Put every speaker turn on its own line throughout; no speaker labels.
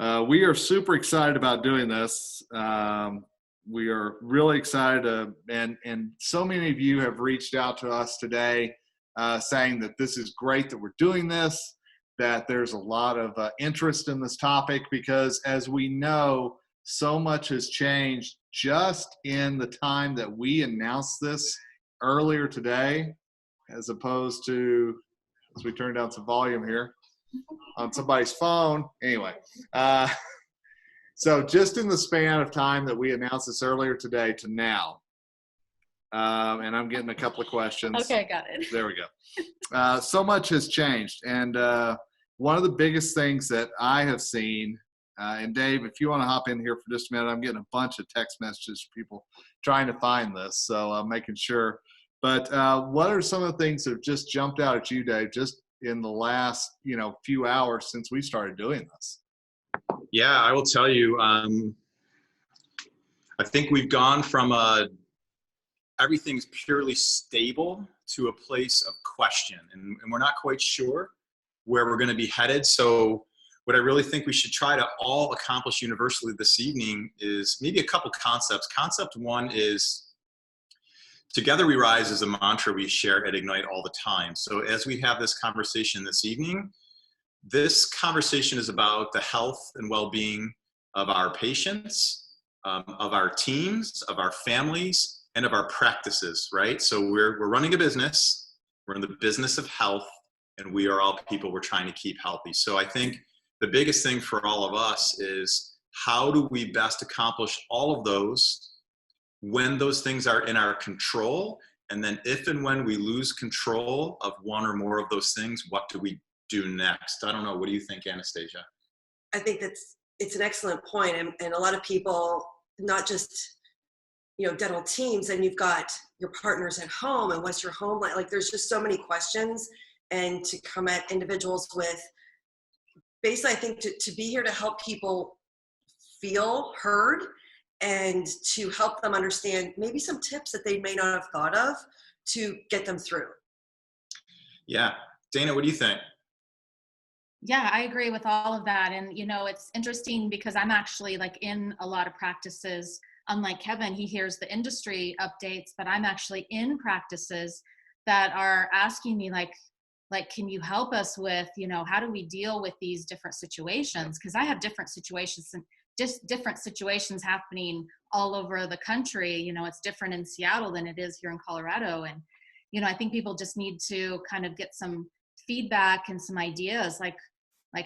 We are super excited about doing this. We are really excited and so many of you have reached out to us today saying that this is great that we're doing this, that there's a lot of interest in this topic because as we know, so much has changed just in the time that we announced this earlier today, as opposed to, as we turn down some volume here on somebody's phone. Anyway, so just in the span of time that we announced this earlier today to now, and I'm getting a couple of questions.
Okay, got it.
There we go. So much has changed. And one of the biggest things that I have seen, and Dave, if you want to hop in here for just a minute, I'm getting a bunch of text messages from people trying to find this, so I'm making sure. But what are some of the things that have just jumped out at you, Dave, just in the last few hours since we started doing this?
Yeah, I will tell you, I think we've gone from everything's purely stable to a place of question, and we're not quite sure where we're going to be headed. So what I really think we should try to all accomplish universally this evening is maybe a couple concepts. Concept one is Together We Rise is a mantra we share at Ignite all the time. So as we have this conversation this evening, this conversation is about the health and well-being of our patients, of our teams, of our families, and of our practices, right? So we're running a business, we're in the business of health, and we are all people we're trying to keep healthy. So I think the biggest thing for all of us is how do we best accomplish all of those when those things are in our control, and then if and when we lose control of one or more of those things, what do we do next? I don't know. What do you think, Anastasia?
I think it's an excellent point, and a lot of people, not just dental teams, and you've got your partners at home, and what's your home like? There's just so many questions, and to come at individuals with basically, I think to be here to help people feel heard and to help them understand maybe some tips that they may not have thought of to get them through.
Yeah. Dayna, what do you think?
Yeah, I agree with all of that. And, it's interesting because I'm actually in a lot of practices. Unlike Kevin, he hears the industry updates, but I'm actually in practices that are asking me can you help us with, how do we deal with these different situations? Because I have different situations and just different situations happening all over the country. It's different in Seattle than it is here in Colorado. And, I think people just need to kind of get some feedback and some ideas, like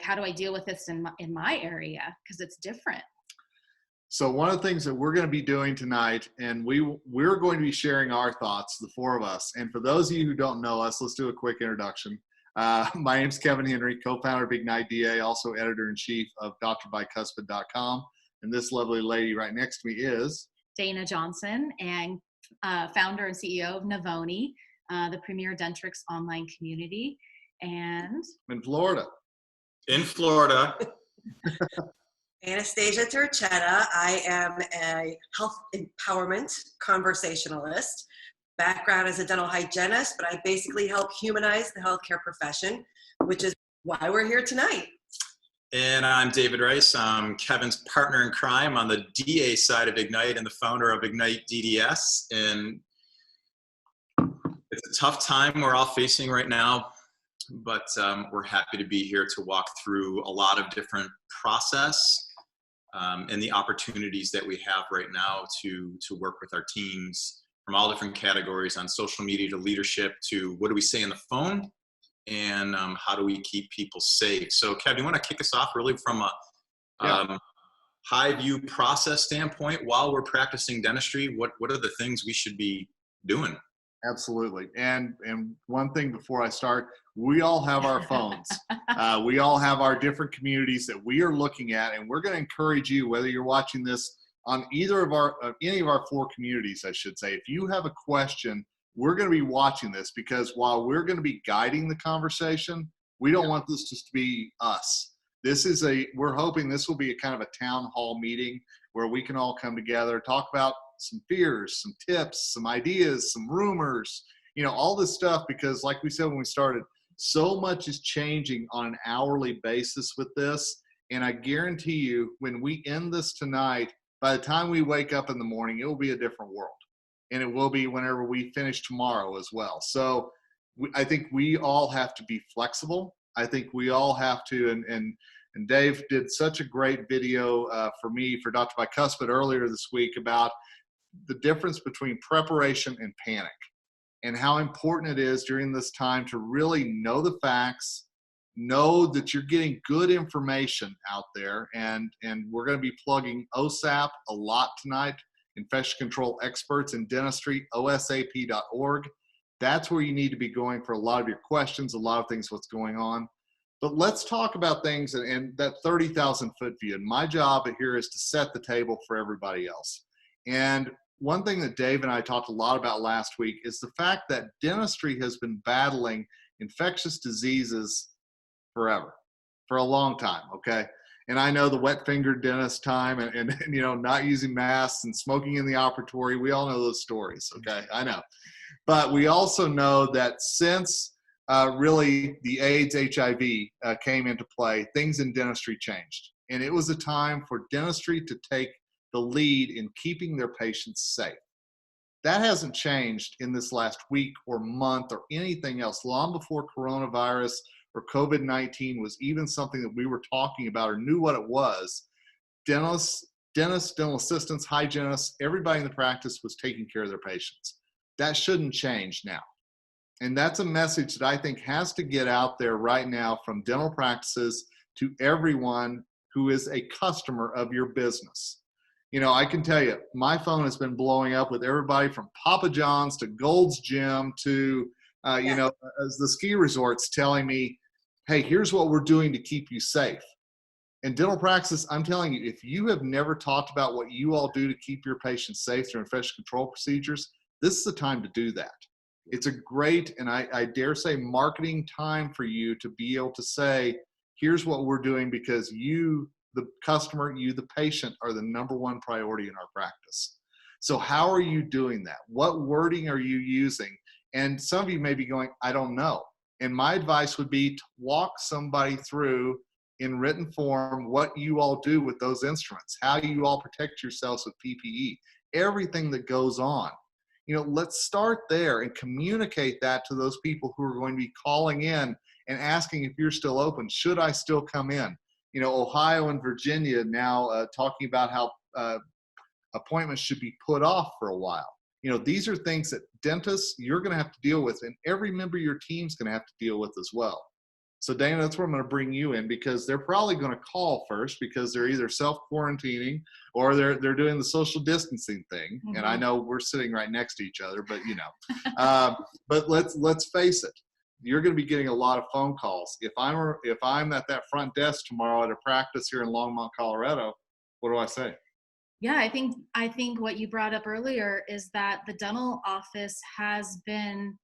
how do I deal with this in my area? Because it's different.
So one of the things that we're going to be doing tonight, and we're going to be sharing our thoughts, the four of us. And for those of you who don't know us, let's do a quick introduction. My name's Kevin Henry, co-founder of IgniteDDS, also editor-in-chief of drbicuspid.com. And this lovely lady right next to me is
Dayna Johnson, and founder and CEO of Navoni, the premier Dentrix online community. And
in Florida.
Anastasia Turchetta. I am a health empowerment conversationalist. Background as a dental hygienist, but I basically help humanize the healthcare profession, which is why we're here tonight.
And I'm David Rice. I'm Kevin's partner in crime on the DA side of Ignite and the founder of IgniteDDS. And it's a tough time we're all facing right now, but we're happy to be here to walk through a lot of different process and the opportunities that we have right now to work with our teams from all different categories, on social media to leadership to what do we say on the phone, and how do we keep people safe. So Kev, you want to kick us off really from a high view process standpoint while we're practicing dentistry? What are the things we should be doing?
Absolutely. And one thing before I start, we all have our phones. We all have our different communities that we are looking at, and we're going to encourage you, whether you're watching this on either of any of our four communities, I should say, if you have a question, we're going to be watching this, because while we're going to be guiding the conversation, we don't want this just to be us. We're hoping this will be a kind of a town hall meeting where we can all come together, talk about some fears, some tips, some ideas, some rumors, all this stuff, because like we said when we started, so much is changing on an hourly basis with this. And I guarantee you, when we end this tonight, by the time we wake up in the morning, it will be a different world. And it will be whenever we finish tomorrow as well. So I think we all have to be flexible. I think we all have to, and Dave did such a great video for me, for Dr. Bicuspid earlier this week, about the difference between preparation and panic, and how important it is during this time to really know the facts, know that you're getting good information out there. And we're going to be plugging OSAP a lot tonight, Infection Control Experts in Dentistry, osap.org. That's where you need to be going for a lot of your questions, a lot of things, what's going on. But let's talk about things and that 30,000 foot view. And my job here is to set the table for everybody else. And one thing that Dave and I talked a lot about last week is the fact that dentistry has been battling infectious diseases forever, for a long time, okay? And I know the wet-fingered dentist time and you know, not using masks and smoking in the operatory. We all know those stories, okay? I know. But we also know that since really the AIDS, HIV came into play, things in dentistry changed. And it was a time for dentistry to take the lead in keeping their patients safe. That hasn't changed in this last week or month or anything else. Long before coronavirus or COVID-19 was even something that we were talking about or knew what it was, dentists, dental assistants, hygienists, everybody in the practice was taking care of their patients. That shouldn't change now. And that's a message that I think has to get out there right now from dental practices to everyone who is a customer of your business. You know, I can tell you, my phone has been blowing up with everybody from Papa John's to Gold's Gym to, you know, as the ski resorts telling me, hey, here's what we're doing to keep you safe. In dental practice, I'm telling you, if you have never talked about what you all do to keep your patients safe through infection control procedures, this is the time to do that. It's a great, and I dare say, marketing time for you to be able to say, here's what we're doing, because you, the customer, you, the patient, are the #1 priority in our practice. So how are you doing that? What wording are you using? And some of you may be going, I don't know. And my advice would be to walk somebody through in written form what you all do with those instruments, how you all protect yourselves with PPE, everything that goes on. You know, let's start there and communicate that to those people who are going to be calling in and asking if you're still open. Should I still come in? You know, Ohio and Virginia now talking about how appointments should be put off for a while. You know, these are things that dentists, you're going to have to deal with, and every member of your team's going to have to deal with as well. So Dana, that's where I'm going to bring you in, because they're probably going to call first because they're either self-quarantining or they're doing the social distancing thing. Mm-hmm. And I know we're sitting right next to each other, but you know, but let's face it. You're going to be getting a lot of phone calls. If I'm at that front desk tomorrow at a practice here in Longmont, Colorado, what do I say?
Yeah, I think what you brought up earlier is that the dental office has been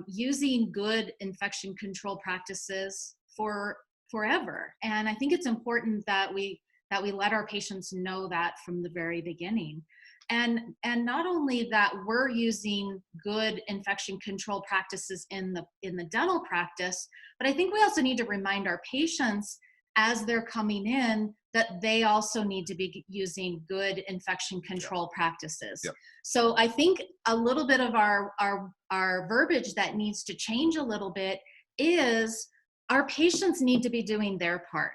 using good infection control practices for forever, and I think it's important that we let our patients know that from the very beginning. And not only that we're using good infection control practices in the dental practice, but I think we also need to remind our patients as they're coming in that they also need to be using good infection control practices. Yep. So I think a little bit of our verbiage that needs to change a little bit is our patients need to be doing their part.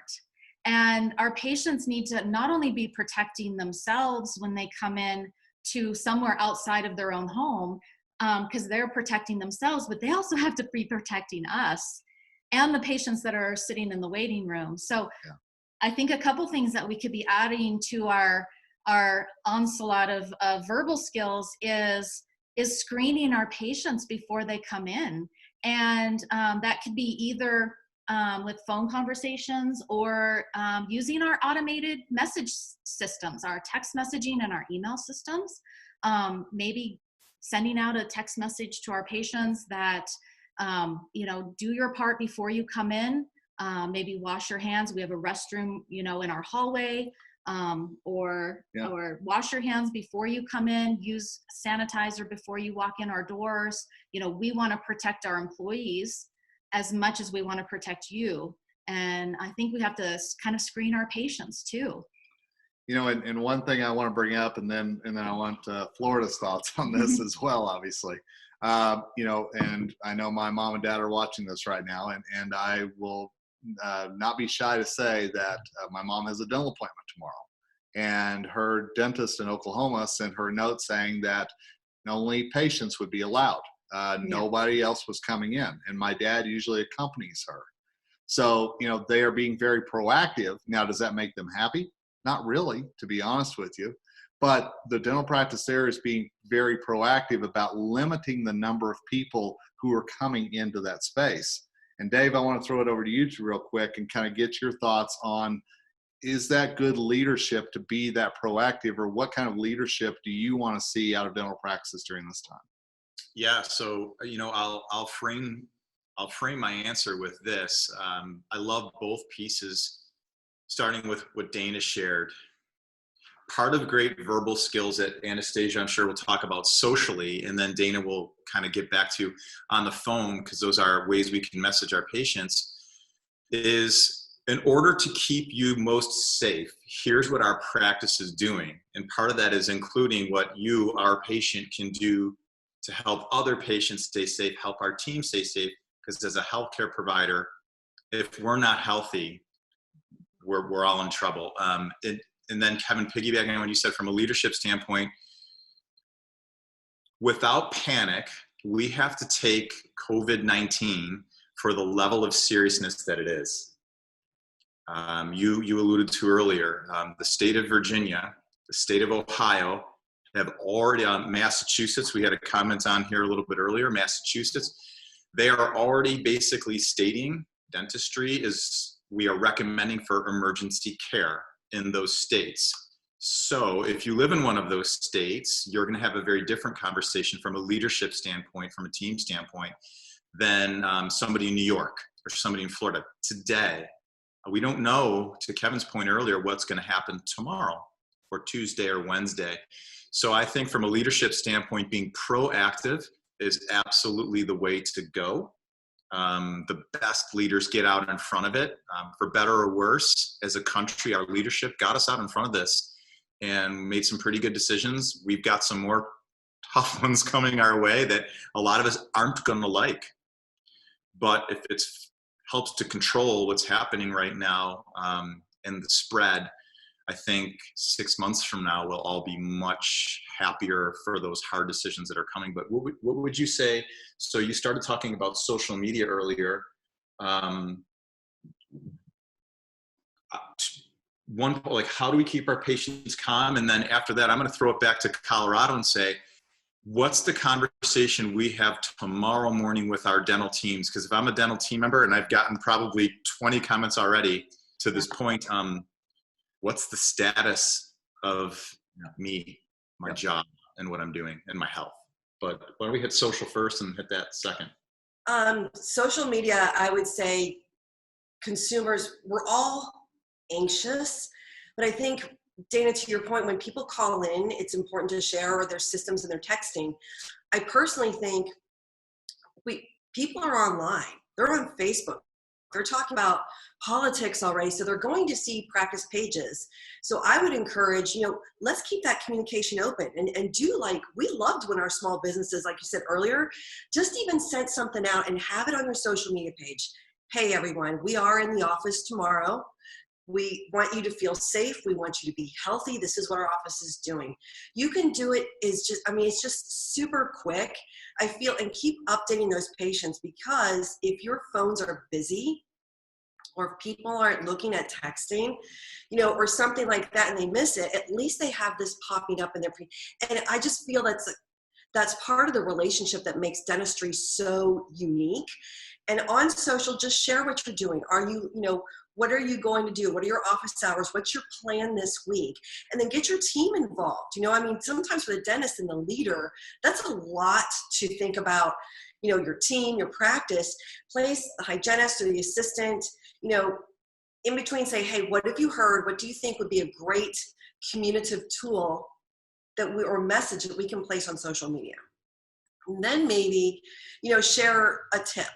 And our patients need to not only be protecting themselves when they come in to somewhere outside of their own home, because they're protecting themselves, but they also have to be protecting us and the patients that are sitting in the waiting room. So I think a couple things that we could be adding to our onslaught of verbal skills is screening our patients before they come in. And that could be either with phone conversations or using our automated message systems, our text messaging and our email systems. Maybe sending out a text message to our patients that, you know, do your part before you come in. Maybe wash your hands. We have a restroom, you know, in our hallway, or wash your hands before you come in. Use sanitizer before you walk in our doors. You know, we want to protect our employees as much as we want to protect you. And I think we have to kind of screen our patients too.
You know, and one thing I want to bring up, and then I want Florida's thoughts on this as well, obviously. You know, and I know my mom and dad are watching this right now, and I will not be shy to say that my mom has a dental appointment tomorrow, and her dentist in Oklahoma sent her a note saying that only patients would be allowed. Nobody else was coming in, and my dad usually accompanies her. So, you know, they are being very proactive. Now, does that make them happy? Not really, to be honest with you. But the dental practice there is being very proactive about limiting the number of people who are coming into that space. And Dave, I want to throw it over to you real quick and kind of get your thoughts on, is that good leadership to be that proactive, or what kind of leadership do you want to see out of dental practices during this time?
Yeah, so, you know, I'll frame my answer with this. I love both pieces, starting with what Dayna shared. Part of great verbal skills that Anastasia, I'm sure, will talk about socially, and then Dayna will kind of get back to on the phone, because those are ways we can message our patients, is in order to keep you most safe, here's what our practice is doing. And part of that is including what you, our patient, can do to help other patients stay safe, help our team stay safe, because as a healthcare provider, if we're not healthy, we're all in trouble. And then Kevin, piggybacking on what you said from a leadership standpoint, without panic, we have to take COVID-19 for the level of seriousness that it is. You alluded to earlier, the state of Virginia, the state of Ohio have already, Massachusetts, we had a comment on here a little bit earlier, Massachusetts, they are already basically stating dentistry we are recommending for emergency care in those states. So if you live in one of those states, you're going to have a very different conversation from a leadership standpoint, from a team standpoint, than somebody in New York or somebody in Florida. Today, we don't know, to Kevin's point earlier, what's going to happen tomorrow or Tuesday or Wednesday. So I think from a leadership standpoint, being proactive is absolutely the way to go. The best leaders get out in front of it. For better or worse, as a country, our leadership got us out in front of this and made some pretty good decisions. We've got some more tough ones coming our way that a lot of us aren't going to like. But if it helps to control what's happening right now and the spread, I think 6 months from now, we'll all be much happier for those hard decisions that are coming. But what would you say? So you started talking about social media earlier. Like, how do we keep our patients calm? And then after that, I'm going to throw it back to Colorado and say, what's the conversation we have tomorrow morning with our dental teams? Because if I'm a dental team member, and I've gotten probably 20 comments already to this point, what's the status of me, my job, and what I'm doing, and my health? But why don't we hit social first and hit that second?
Social media, I would say consumers, we're all anxious, but I think, Dayna, to your point, when people call in, it's important to share their systems and their texting. I personally think people are online. They're on Facebook. They're talking about politics already, so they're going to see practice pages. So I would encourage, let's keep that communication open and do, like we loved when our small businesses, like you said earlier, just even sent something out and have it on your social media page. Hey everyone, we are in the office tomorrow. We want you to feel safe. We want you to be healthy. This is what our office is doing. You can do it. It's just super quick. I feel, and keep updating those patients, because if your phones are busy or if people aren't looking at texting, or something like that, and they miss it, at least they have this popping up in their and I just feel that's part of the relationship that makes dentistry so unique. And on social, just share what you're doing. Are you, what are you going to do? What are your office hours? What's your plan this week? And then get your team involved. Sometimes for the dentist and the leader, that's a lot to think about, your team, your practice. Place the hygienist or the assistant, in between, say, hey, what have you heard? What do you think would be a great communicative tool or message that we can place on social media? And then maybe, share a tip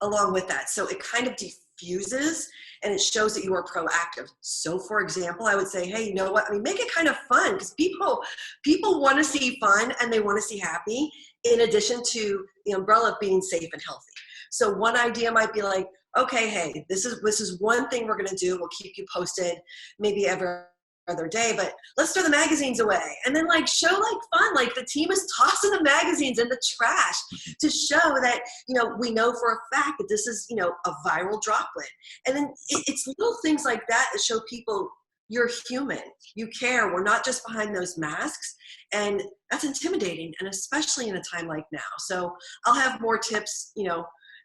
along with that. So it kind of diffuses and it shows that you are proactive. So for example, I would say, hey, you know what? I mean, make it kind of fun, because people want to see fun and they want to see happy, in addition to the umbrella of being safe and healthy. So one idea might be like, okay, hey, this is one thing we're going to do. We'll keep you posted maybe every other day, but let's throw the magazines away, and then like show like fun, like the team is tossing the magazines in the trash to show that, you know, we know for a fact that this is, you know, a viral droplet. And then it's little things like that that show people you're human, you care, we're not just behind those masks. And that's intimidating, and especially in a time like now. So I'll have more tips, you know,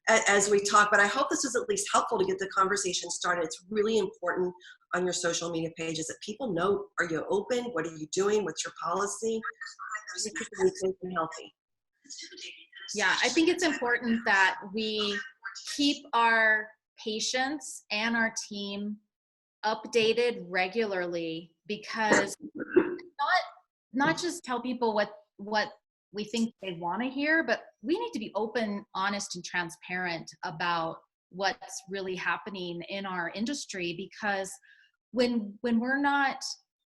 as we talk, but I hope this is at least helpful to get the conversation started. It's really important on your social media pages that people know, are you open? What are you doing? What's your policy? Just keep it safe and healthy.
Yeah, I think it's important that we keep our patients and our team updated regularly, because not just tell people what we think they want to hear, but we need to be open, honest, and transparent about what's really happening in our industry. Because when we're not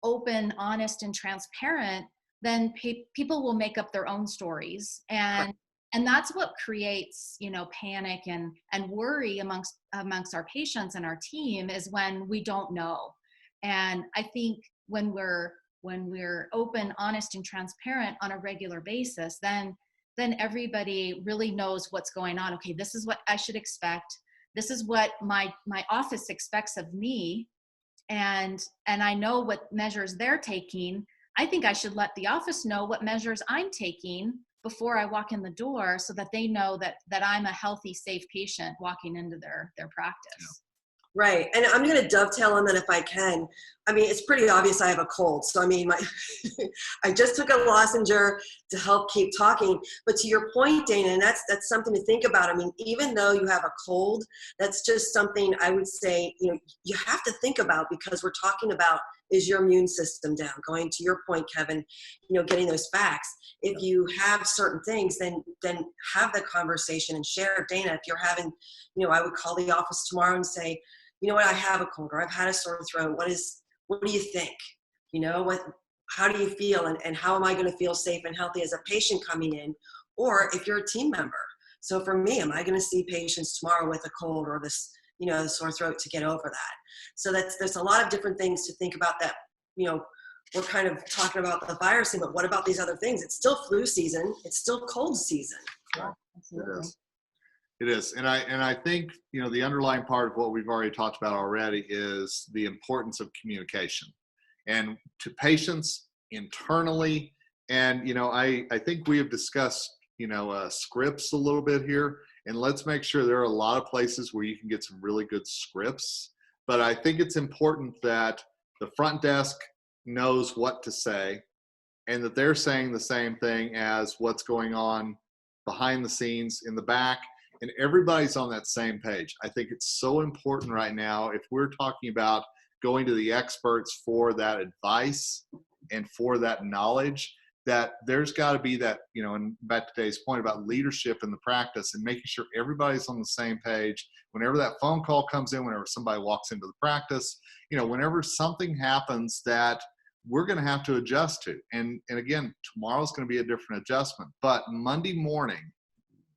open, honest, and transparent, then people will make up their own stories, and that's what creates, you know, panic and worry amongst our patients and our team, is when we don't know. And I think when we're open, honest, and transparent on a regular basis, then everybody really knows what's going on. Okay, this is what I should expect. This is what my office expects of me. And I know what measures they're taking. I think I should let the office know what measures I'm taking before I walk in the door, so that they know that I'm a healthy, safe patient walking into their practice.
Yeah.
Right. And I'm going to dovetail on that if I can. I mean, it's pretty obvious I have a cold. So, I mean, I just took a lozenge to help keep talking. But to your point, Dana, and that's something to think about. I mean, even though you have a cold, that's just something I would say, you know, you have to think about, because we're talking about, is your immune system down? Going to your point, Kevin, you know, getting those facts. If you have certain things, then have the conversation and share. Dana, if you're having, you know, I would call the office tomorrow and say, you know what, I have a cold, or I've had a sore throat. What do you think? You know, how do you feel? And how am I going to feel safe and healthy as a patient coming in? Or if you're a team member. So for me, am I going to see patients tomorrow with a cold or this, you know, the sore throat to get over that? So there's a lot of different things to think about that, you know, we're kind of talking about the virus thing, but what about these other things? It's still flu season. It's still cold season.
Yeah, absolutely.
It is. And I think, you know, the underlying part of what we've already talked about already is the importance of communication, and to patients internally. And, you know, I think we have discussed, you know, scripts a little bit here, and let's make sure there are a lot of places where you can get some really good scripts. But I think it's important that the front desk knows what to say, and that they're saying the same thing as what's going on behind the scenes in the back, and everybody's on that same page. I think it's so important right now, if we're talking about going to the experts for that advice and for that knowledge, that there's got to be that, you know, and back to today's point about leadership in the practice and making sure everybody's on the same page. Whenever that phone call comes in, whenever somebody walks into the practice, you know, whenever something happens that we're going to have to adjust to. And again, tomorrow's going to be a different adjustment. But Monday morning,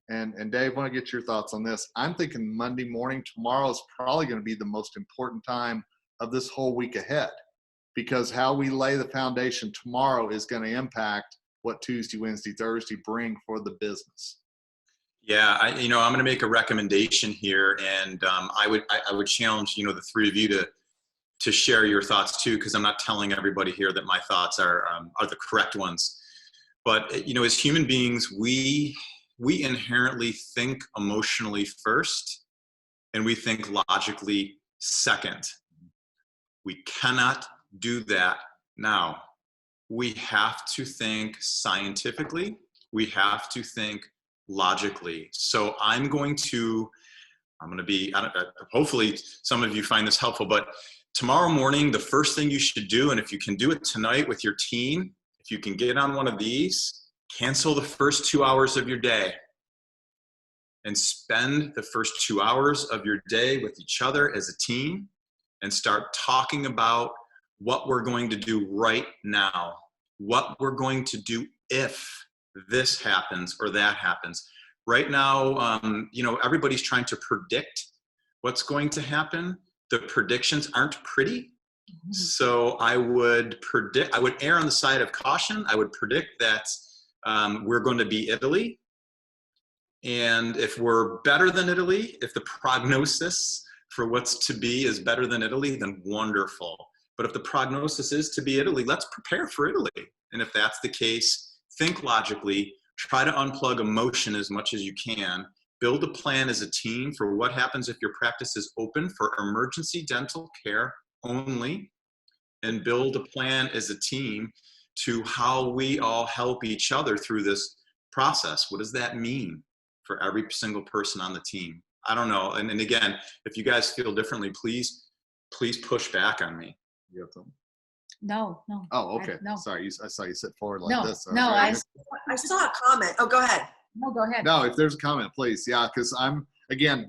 and Dave, I want to get your thoughts on this. I'm thinking Monday morning, tomorrow is probably going to be the most important time of this whole week ahead, because how we lay the foundation tomorrow is going to impact what Tuesday, Wednesday, Thursday bring for the business.
Yeah, I'm going to make a recommendation here, and I would challenge, you know, the three of you to share your thoughts too, because I'm not telling everybody here that my thoughts are the correct ones. But, you know, as human beings, we inherently think emotionally first, and we think logically second. We cannot do that now. We have to think scientifically. We have to think logically. So I'm going to be, hopefully some of you find this helpful, but tomorrow morning, the first thing you should do, and if you can do it tonight with your team, if you can get on one of these, cancel the first 2 hours of your day. and spend the first 2 hours of your day with each other as a team and start talking about what we're going to do right now, what we're going to do if this happens or that happens. Right now, everybody's trying to predict what's going to happen. The predictions aren't pretty. So I would err on the side of caution. I would predict that we're going to be Italy. And if we're better than Italy, if the prognosis for what's to be is better than Italy, then wonderful. But if the prognosis is to be Italy, let's prepare for Italy. And if that's the case, think logically, try to unplug emotion as much as you can, build a plan as a team for what happens if your practice is open for emergency dental care only, and build a plan as a team to how we all help each other through this process. What does that mean for every single person on the team? I don't know. And again, if you guys feel differently, please push back on me.
You have something?
No.
Oh, okay.
No.
Sorry, I saw you sit forward like
No,
this.
no,
I saw a comment. Oh, go ahead.
No, go ahead.
No, if there's a comment, please. Yeah, because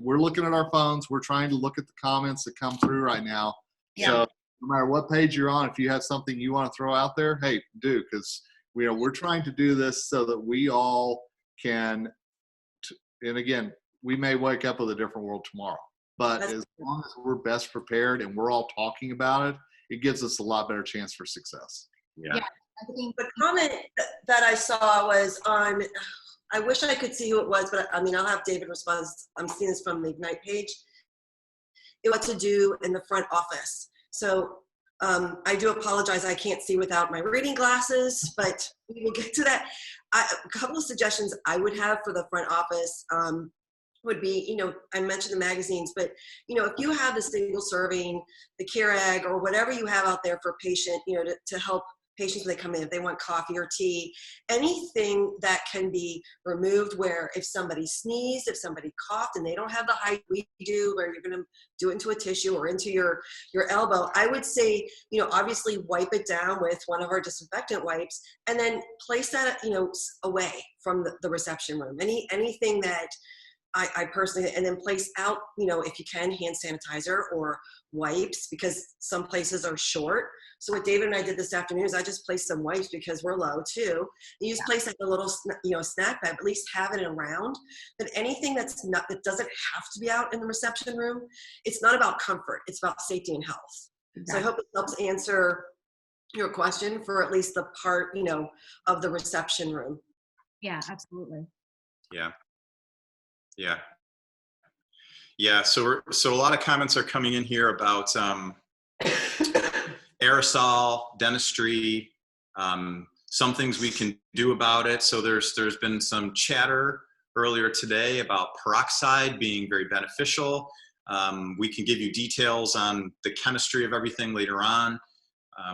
we're looking at our phones. We're trying to look at the comments that come through right now.
Yeah.
So no matter what page you're on, if you have something you want to throw out there, hey, do, because we're trying to do this so that we all can. And again, we may wake up with a different world tomorrow, but as long as we're best prepared and we're all talking about it, it gives us a lot better chance for success.
Yeah.
I think
The comment that I saw was on, I wish I could see who it was, but I'll have David respond. I'm seeing this from the Ignite page. It what to do in the front office. So I do apologize. I can't see without my reading glasses, but we will get to that. A couple of suggestions I would have for the front office would be, I mentioned the magazines, but, if you have the single serving, the Keurig, or whatever you have out there for a patient, to help patients when they come in, if they want coffee or tea, anything that can be removed where if somebody sneezed, if somebody coughed and they don't have the height we do, where you're going to do it into a tissue or into your elbow, I would say, obviously wipe it down with one of our disinfectant wipes and then place that, away from the reception room. Anything that I personally, and then place out, if you can, hand sanitizer or wipes, because some places are short. So what David and I did this afternoon is I just placed some wipes because we're low too. You just place like a little, snack bag, at least have it around. But anything that doesn't have to be out in the reception room, it's not about comfort, it's about safety and health. Exactly. So I hope it helps answer your question for at least the part, of the reception room.
Yeah, absolutely.
Yeah. So a lot of comments are coming in here about aerosol dentistry, some things we can do about it. So there's been some chatter earlier today about peroxide being very beneficial. We can give you details on the chemistry of everything later on.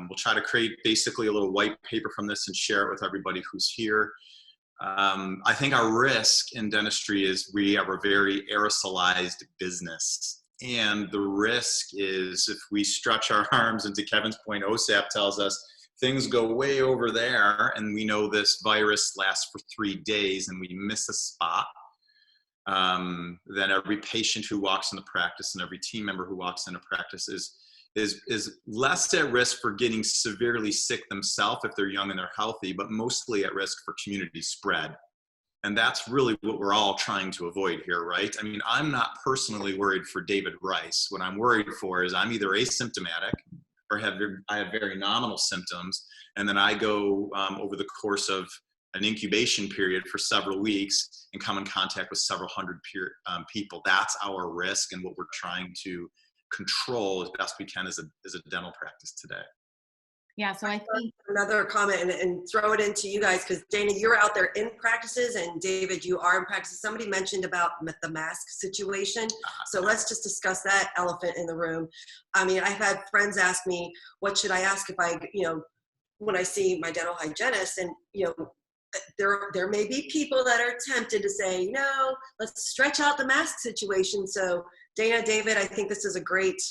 We'll try to create basically a little white paper from this and share it with everybody who's here. I think our risk in dentistry is we have a very aerosolized business. And the risk is if we stretch our arms, and to Kevin's point, OSAP tells us things go way over there and we know this virus lasts for 3 days and we miss a spot, then every patient who walks into practice and every team member who walks into practice is less at risk for getting severely sick themselves if they're young and they're healthy, but mostly at risk for community spread. And that's really what we're all trying to avoid here, right? I mean, I'm not personally worried for David Rice. What I'm worried for is I'm either asymptomatic or I have very nominal symptoms, and then I go over the course of an incubation period for several weeks and come in contact with several hundred people. That's our risk and what we're trying to control as best we can as a dental practice today.
Yeah, so I think
another comment and throw it into you guys, because Dayna, you're out there in practices, and David, you are in practices. Somebody mentioned about the mask situation. So let's just discuss that elephant in the room. I mean, I've had friends ask me, what should I ask if I, when I see my dental hygienist, and, there may be people that are tempted to say, let's stretch out the mask situation. So Dayna, David, I think this is a great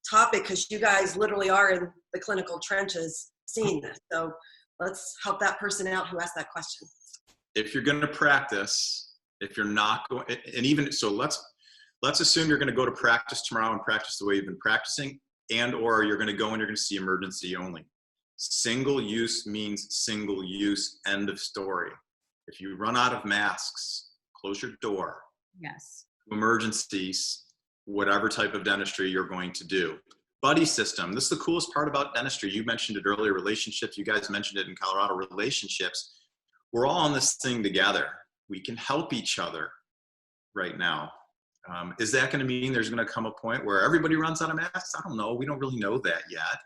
topic because you guys literally are in the clinical trenches seeing this. So let's help that person out who asked that question.
If you're going to practice, If you're not going, and even so, let's assume you're going to go to practice tomorrow and practice the way you've been practicing, and or you're going to go and you're going to see emergency only. Single use means single use, end of story. If you run out of masks, close your door.
Yes.
Emergencies, whatever type of dentistry you're going to do. Buddy system. This is the coolest part about dentistry. You mentioned it earlier, relationships. You guys mentioned it in Colorado, relationships. We're all on this thing together. We can help each other right now. Is that going to mean there's going to come a point where everybody runs out of masks? I don't know. We don't really know that yet.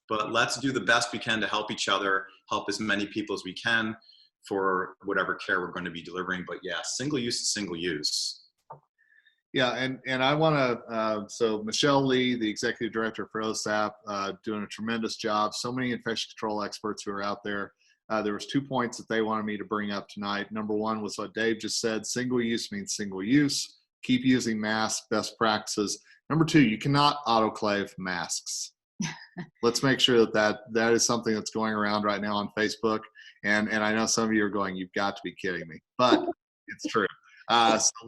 But let's do the best we can to help each other, help as many people as we can for whatever care we're going to be delivering. But yeah, single use is single use.
Yeah, and I want to, so Michelle Lee, the executive director for OSAP, doing a tremendous job. So many infection control experts who are out there. There was 2 points that they wanted me to bring up tonight. Number one was what Dave just said. Single use means single use. Keep using masks, best practices. Number two, you cannot autoclave masks. Let's make sure that is something that's going around right now on Facebook. And I know some of you are going, you've got to be kidding me, but it's true.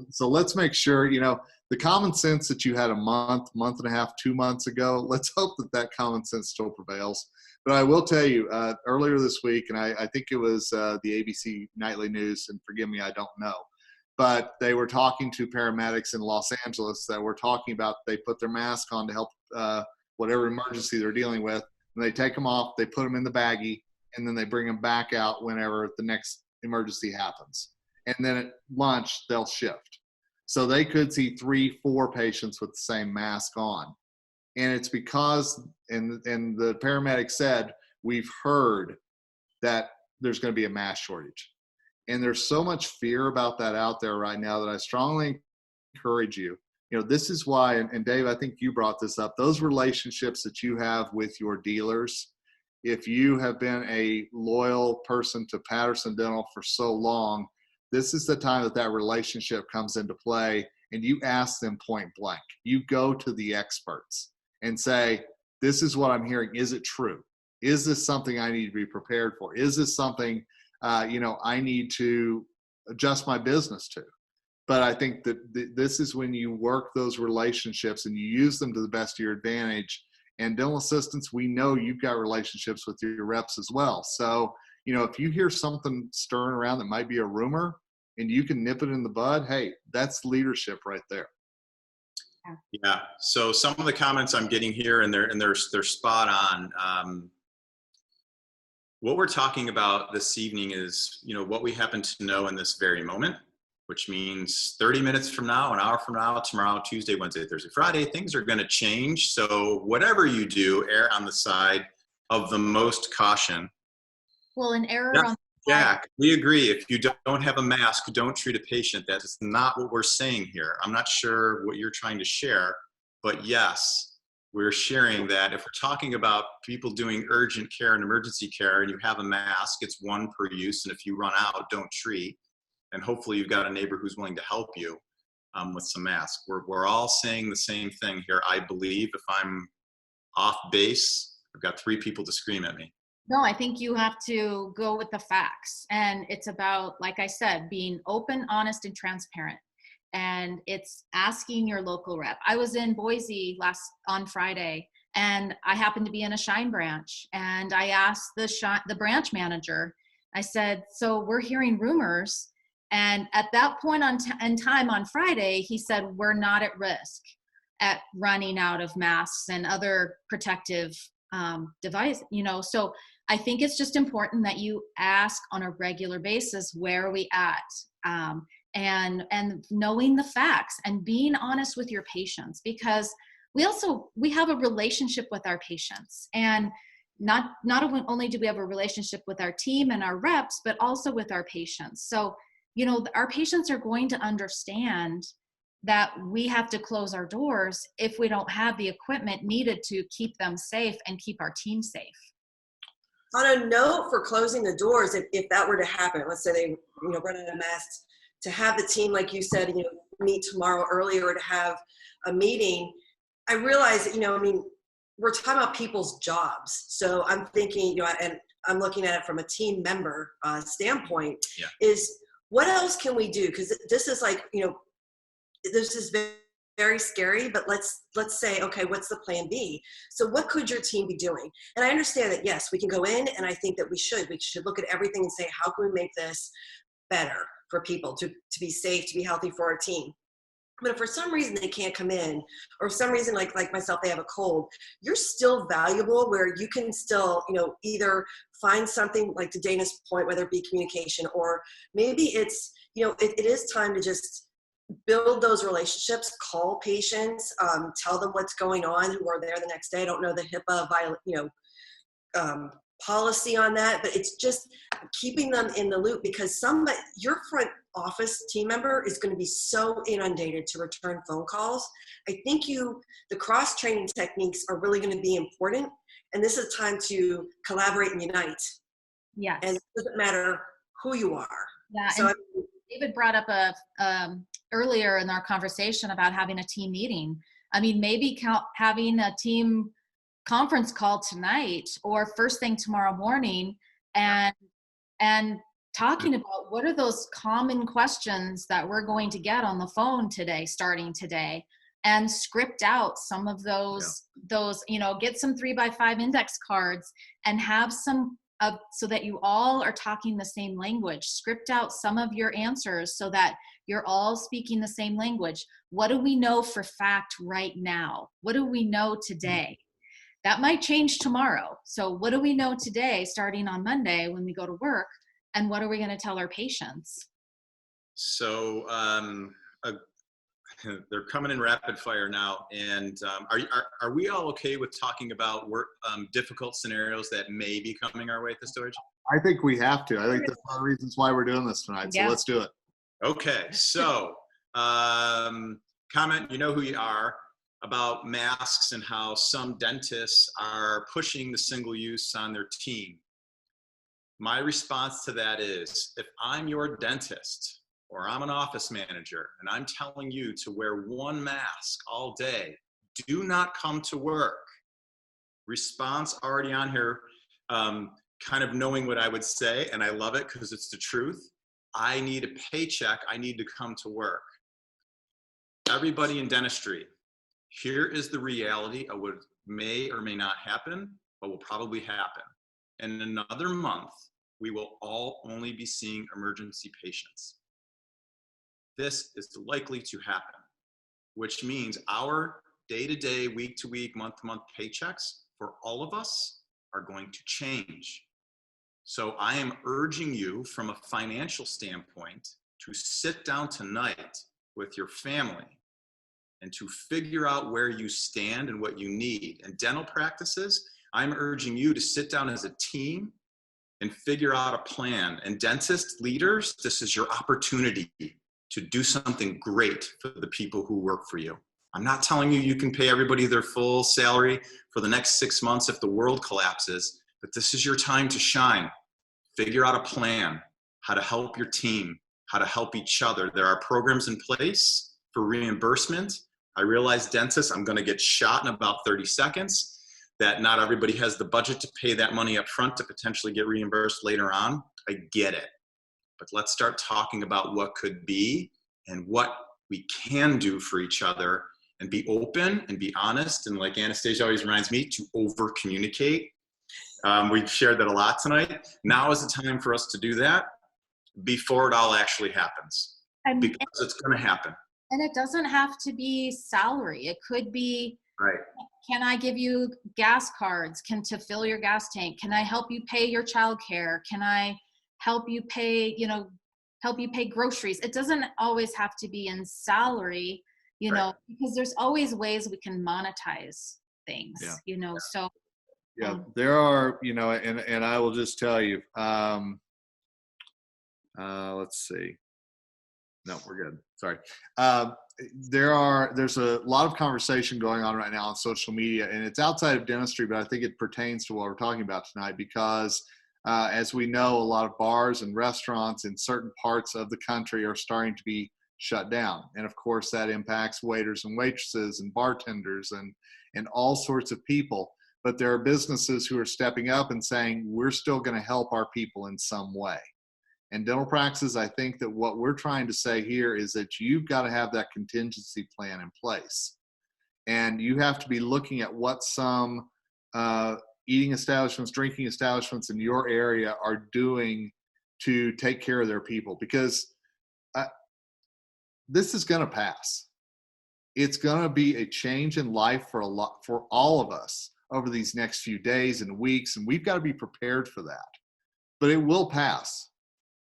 So let's make sure, the common sense that you had a month and a half, 2 months ago, let's hope that common sense still prevails. But I will tell you, earlier this week, and I think it was the ABC Nightly News, and forgive me, I don't know, but they were talking to paramedics in Los Angeles that were talking about they put their mask on to help whatever emergency they're dealing with, and they take them off, they put them in the baggie, and then they bring them back out whenever the next emergency happens. And then at lunch, they'll shift. So they could see 3-4 patients with the same mask on. And it's because, and the paramedic said, we've heard that there's going to be a mask shortage. And there's so much fear about that out there right now that I strongly encourage you. This is why, and Dave, I think you brought this up, those relationships that you have with your dealers, if you have been a loyal person to Patterson Dental for so long, this is the time that relationship comes into play, and you ask them point blank. You go to the experts and say, this is what I'm hearing. Is it true? Is this something I need to be prepared for? Is this something, I need to adjust my business to? But I think that this is when you work those relationships and you use them to the best of your advantage. And dental assistants, we know you've got relationships with your reps as well. So, if you hear something stirring around that might be a rumor and you can nip it in the bud, hey, that's leadership right there.
Yeah. So some of the comments I'm getting here, and they're spot on. What we're talking about this evening is, what we happen to know in this very moment, which means 30 minutes from now, an hour from now, tomorrow, Tuesday, Wednesday, Thursday, Friday, things are going to change. So whatever you do, err on the side of the most caution.
Well, an error
Yes,
on
Jack, we agree. If you don't have a mask, don't treat a patient. That is not what we're saying here. I'm not sure what you're trying to share, but yes, we're sharing that if we're talking about people doing urgent care and emergency care and you have a mask, it's one per use. And if you run out, don't treat. And hopefully you've got a neighbor who's willing to help you with some masks. We're all saying the same thing here. I believe if I'm off base, I've got 3 people to scream at me.
No, I think you have to go with the facts. And it's about, like I said, being open, honest, and transparent. And it's asking your local rep. I was in Boise on Friday, and I happened to be in a Shine branch. And I asked the branch manager, I said, so we're hearing rumors. And at that point in time on Friday, he said, we're not at risk at running out of masks and other protective device, so I think it's just important that you ask on a regular basis, where are we at? And knowing the facts and being honest with your patients, because we have a relationship with our patients, and not only do we have a relationship with our team and our reps, but also with our patients. So, our patients are going to understand that we have to close our doors if we don't have the equipment needed to keep them safe and keep our team safe.
On a note for closing the doors, if that were to happen, let's say they run out of masks, to have the team, like you said, meet tomorrow early, or to have a meeting, I realize that, we're talking about people's jobs. So I'm thinking, and I'm looking at it from a team member standpoint, is what else can we do? Because this is like, this is very scary, but let's say, okay, what's the plan B? So what could your team be doing? And I understand that, yes, we can go in, and I think that we should look at everything and say, how can we make this better for people to be safe, to be healthy for our team? But if for some reason they can't come in, or for some reason, like myself, they have a cold, you're still valuable, where you can still, either find something, like to Dayna's point, whether it be communication, or maybe it's, it is time to just build those relationships, call patients, tell them what's going on, who are there the next day. I don't know the HIPAA policy on that, but it's just keeping them in the loop, because your front office team member is going to be so inundated to return phone calls. I think the cross-training techniques are really going to be important, and this is time to collaborate and unite.
Yes.
And it doesn't matter who you are.
Yeah.
So
And David brought up earlier in our conversation about having a team meeting. I mean, maybe having a team conference call tonight or first thing tomorrow morning, and talking about what are those common questions that we're going to get on the phone today, starting today, and script out some of those, get some 3x5 index cards and have some so that you all are talking the same language. Script out some of your answers so that you're all speaking the same language. What do we know for fact right now? What do we know today? That might change tomorrow. So what do we know today, starting on Monday when we go to work? And what are we going to tell our patients?
So they're coming in rapid fire now. And are we all okay with talking about difficult scenarios that may be coming our way at this stage?
I think we have to. I think that's one of the reasons why we're doing this tonight. So let's do it.
Okay. So comment, you know who you are, about masks and how some dentists are pushing the single use on their team. My response to that is, if I'm your dentist or I'm an office manager and I'm telling you to wear one mask all day, do not come to work. Response already on here, kind of knowing what I would say, and I love it because it's the truth. I need a paycheck. I need to come to work. Everybody in dentistry, here is the reality of what may or may not happen, but will probably happen. In another month, we will all only be seeing emergency patients. This is likely to happen, which means our day-to-day, week-to-week, month-to-month paychecks for all of us are going to change. So I am urging you from a financial standpoint to sit down tonight with your family and to figure out where you stand and what you need. In dental practices, I'm urging you to sit down as a team and figure out a plan. And dentist leaders, this is your opportunity to do something great for the people who work for you. I'm not telling you can pay everybody their full salary for the next 6 months if the world collapses, but this is your time to shine. Figure out a plan, how to help your team, how to help each other. There are programs in place for reimbursement. I realize dentists, I'm going to get shot in about 30 seconds, that not everybody has the budget to pay that money up front to potentially get reimbursed later on. I get it. But let's start talking about what could be and what we can do for each other, and be open and be honest. And like Anastasia always reminds me, to over communicate. We've shared that a lot tonight. Now is the time for us to do that before it all actually happens, because it's going to happen.
And it doesn't have to be salary. It could be,
right.
Can I give you gas cards to fill your gas tank? Can I help you pay your childcare? Can I help you pay, groceries? It doesn't always have to be in salary, because there's always ways we can monetize things, so.
Yeah, there are, and I will just tell you, let's see. No, we're good. Sorry. There's a lot of conversation going on right now on social media, and it's outside of dentistry, but I think it pertains to what we're talking about tonight, because as we know, a lot of bars and restaurants in certain parts of the country are starting to be shut down. And of course that impacts waiters and waitresses and bartenders and all sorts of people. But there are businesses who are stepping up and saying, we're still going to help our people in some way. And dental practices, I think that what we're trying to say here is that you've got to have that contingency plan in place. And you have to be looking at what some eating establishments, drinking establishments in your area are doing to take care of their people, because this is going to pass. It's going to be a change in life for all of us over these next few days and weeks, and we've got to be prepared for that. But it will pass.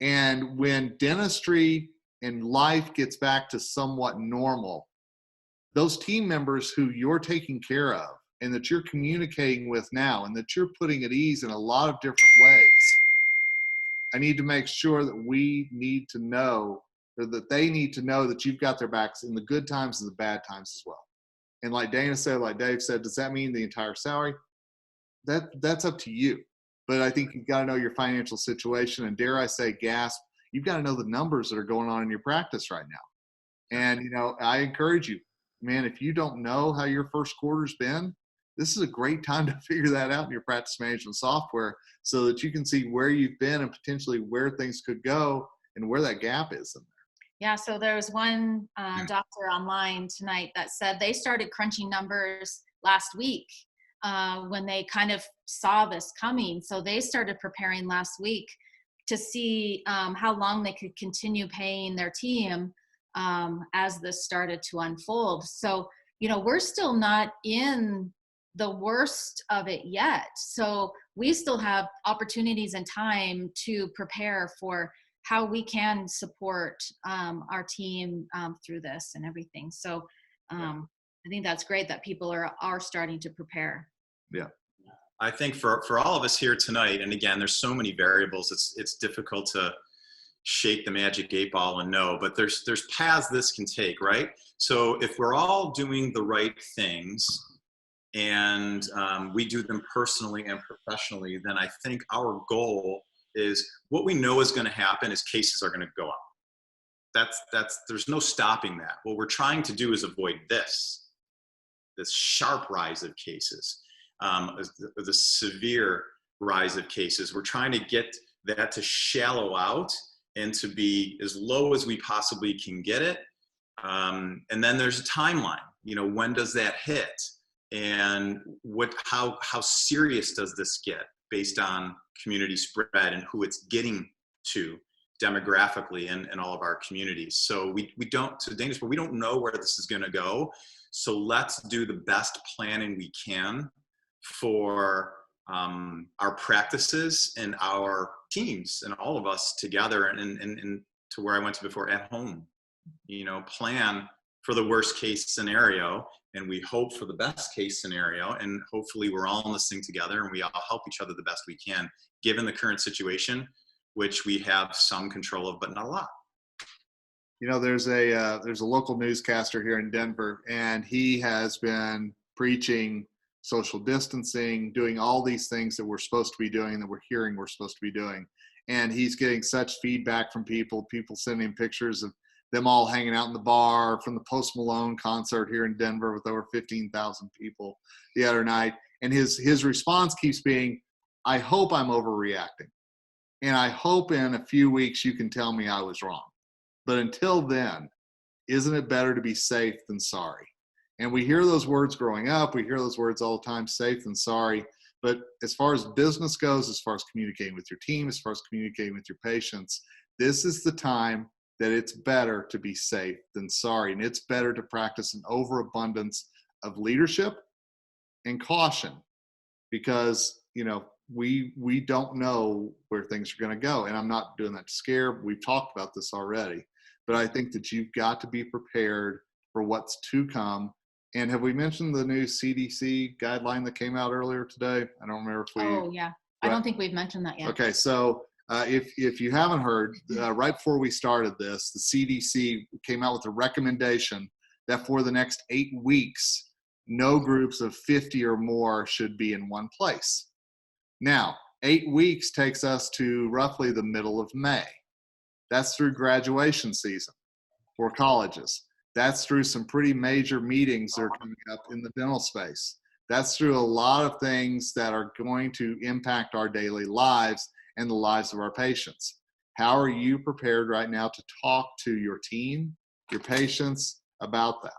And when dentistry and life gets back to somewhat normal, those team members who you're taking care of and that you're communicating with now and that you're putting at ease in a lot of different ways, I need to make sure that we need to know, or that they need to know, that you've got their backs in the good times and the bad times as well. And like Dana said, like Dave said, does that mean the entire salary? That's up to you. But I think you've got to know your financial situation, and dare I say, gasp, you've got to know the numbers that are going on in your practice right now. And, you know, I encourage you, man, if you don't know how your first quarter's been, this is a great time to figure that out in your practice management software so that you can see where you've been and potentially where things could go and where that gap is in there.
Yeah, so there was one doctor online tonight that said they started crunching numbers last week when they kind of saw this coming. So they started preparing last week to see how long they could continue paying their team as this started to unfold. So, you know, we're still not in the worst of it yet. So we still have opportunities and time to prepare for how we can support our team through this and everything. So I think that's great that people are starting to prepare.
Yeah.
I think for all of us here tonight, and again, there's so many variables, it's difficult to shake the magic 8-ball and know, but there's paths this can take, right? So if we're all doing the right things and we do them personally and professionally, then I think our goal is, what we know is going to happen is cases are going to go up. There's no stopping that. What we're trying to do is avoid this sharp rise of cases, the severe rise of cases. We're trying to get that to shallow out and to be as low as we possibly can get it. And then there's a timeline. You know, when does that hit? And how serious does this get based on community spread and who it's getting to demographically in all of our communities. So we don't, to Dana's point, we don't know where this is going to go. So let's do the best planning we can for our practices and our teams and all of us together, and to where I went to before, at home. You know, plan for the worst case scenario, and we hope for the best case scenario, and hopefully we're all in this thing together and we all help each other the best we can, given the current situation, which we have some control of, but not a lot.
You know, there's a local newscaster here in Denver, and he has been preaching social distancing, doing all these things that we're supposed to be doing, that we're hearing we're supposed to be doing. And he's getting such feedback from people sending him pictures of them all hanging out in the bar from the Post Malone concert here in Denver with over 15,000 people the other night. And his response keeps being, I hope I'm overreacting. And I hope in a few weeks you can tell me I was wrong. But until then, isn't it better to be safe than sorry? And we hear those words growing up. We hear those words all the time, safe than sorry. But as far as business goes, as far as communicating with your team, as far as communicating with your patients, this is the time that it's better to be safe than sorry. And it's better to practice an overabundance of leadership and caution, because, you know, we don't know where things are going to go. And I'm not doing that to scare. We've talked about this already. But I think that you've got to be prepared for what's to come. And have we mentioned the new CDC guideline that came out earlier today? I don't remember if we...
Oh, yeah. I don't think we've mentioned that yet.
Okay, so if you haven't heard, right before we started this, the CDC came out with a recommendation that for the next 8 weeks, no groups of 50 or more should be in one place. Now, 8 weeks takes us to roughly the middle of May. That's through graduation season for colleges. That's through some pretty major meetings that are coming up in the dental space. That's through a lot of things that are going to impact our daily lives and the lives of our patients. How are you prepared right now to talk to your team, your patients about that?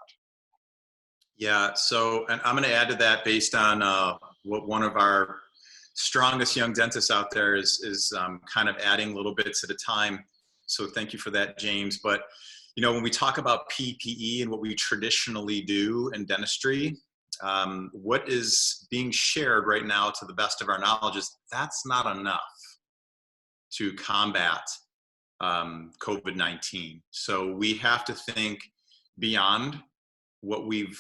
Yeah, so, and I'm going to add to that based on what one of our strongest young dentists out there is kind of adding little bits at a time. So thank you for that, James. But, you know, when we talk about PPE and what we traditionally do in dentistry, what is being shared right now, to the best of our knowledge, is that's not enough to combat COVID-19. So we have to think beyond what we've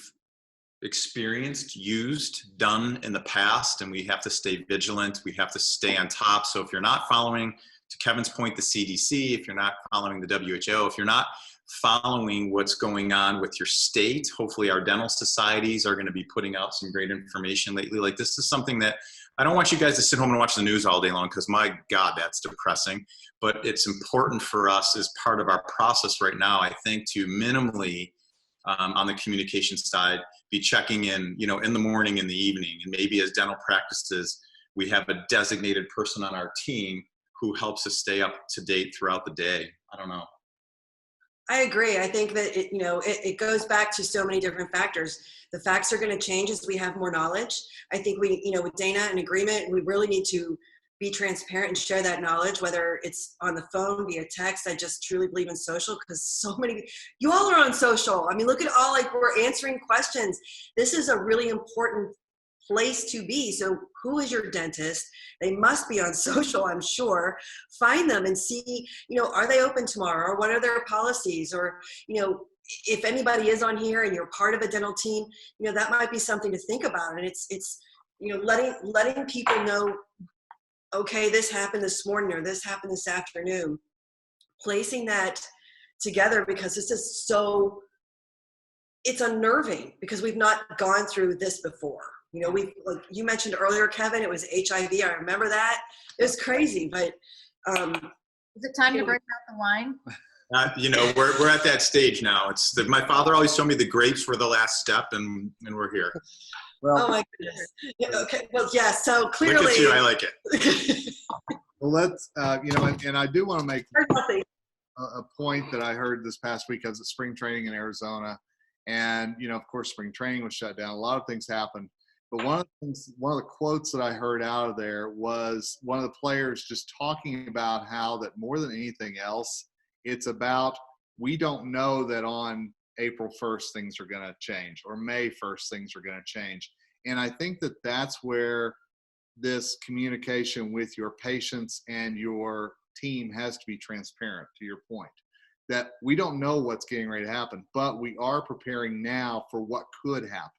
experienced, used, done in the past, and we have to stay vigilant. We have to stay on top. So if you're not following, to Kevin's point, the CDC, if you're not following the WHO, if you're not following what's going on with your state, hopefully our dental societies are going to be putting out some great information lately. Like, this is something that I don't want you guys to sit home and watch the news all day long, because my God, that's depressing. But it's important for us as part of our process right now, I think, to minimally on the communication side, be checking in, you know, in the morning, in the evening, and maybe as dental practices, we have a designated person on our team who helps us stay up to date throughout the day. I don't know.
I agree. I think that it goes back to so many different factors. The facts are going to change as we have more knowledge. I think we, with Dayna, an agreement, we really need to be transparent and share that knowledge, whether it's on the phone, via text. I just truly believe in social, because so many, you all are on social. I mean, look at all, like, we're answering questions. This is a really important place to be. So who is your dentist? They must be on social, I'm sure. Find them and see, are they open tomorrow? Or what are their policies? Or, if anybody is on here and you're part of a dental team, that might be something to think about. And it's letting people know, okay, this happened this morning or this happened this afternoon. Placing that together, because this is it's unnerving, because we've not gone through this before. Like you mentioned earlier, Kevin, it was HIV. I remember that. It was crazy, but
is it time to break out the wine?
We're at that stage now. My father always told me the grapes were the last step, and we're here.
Well,
oh my goodness. Yeah, okay. Well, yeah. So clearly,
look at you. I like it.
Well, let's and I do want to make a point that I heard this past week. I was at spring training in Arizona, and of course, spring training was shut down. A lot of things happened. But one of the quotes that I heard out of there was one of the players just talking about how that more than anything else, it's about, we don't know that on April 1st things are going to change, or May 1st things are going to change. And I think that that's where this communication with your patients and your team has to be transparent, to your point, that we don't know what's getting ready to happen, but we are preparing now for what could happen.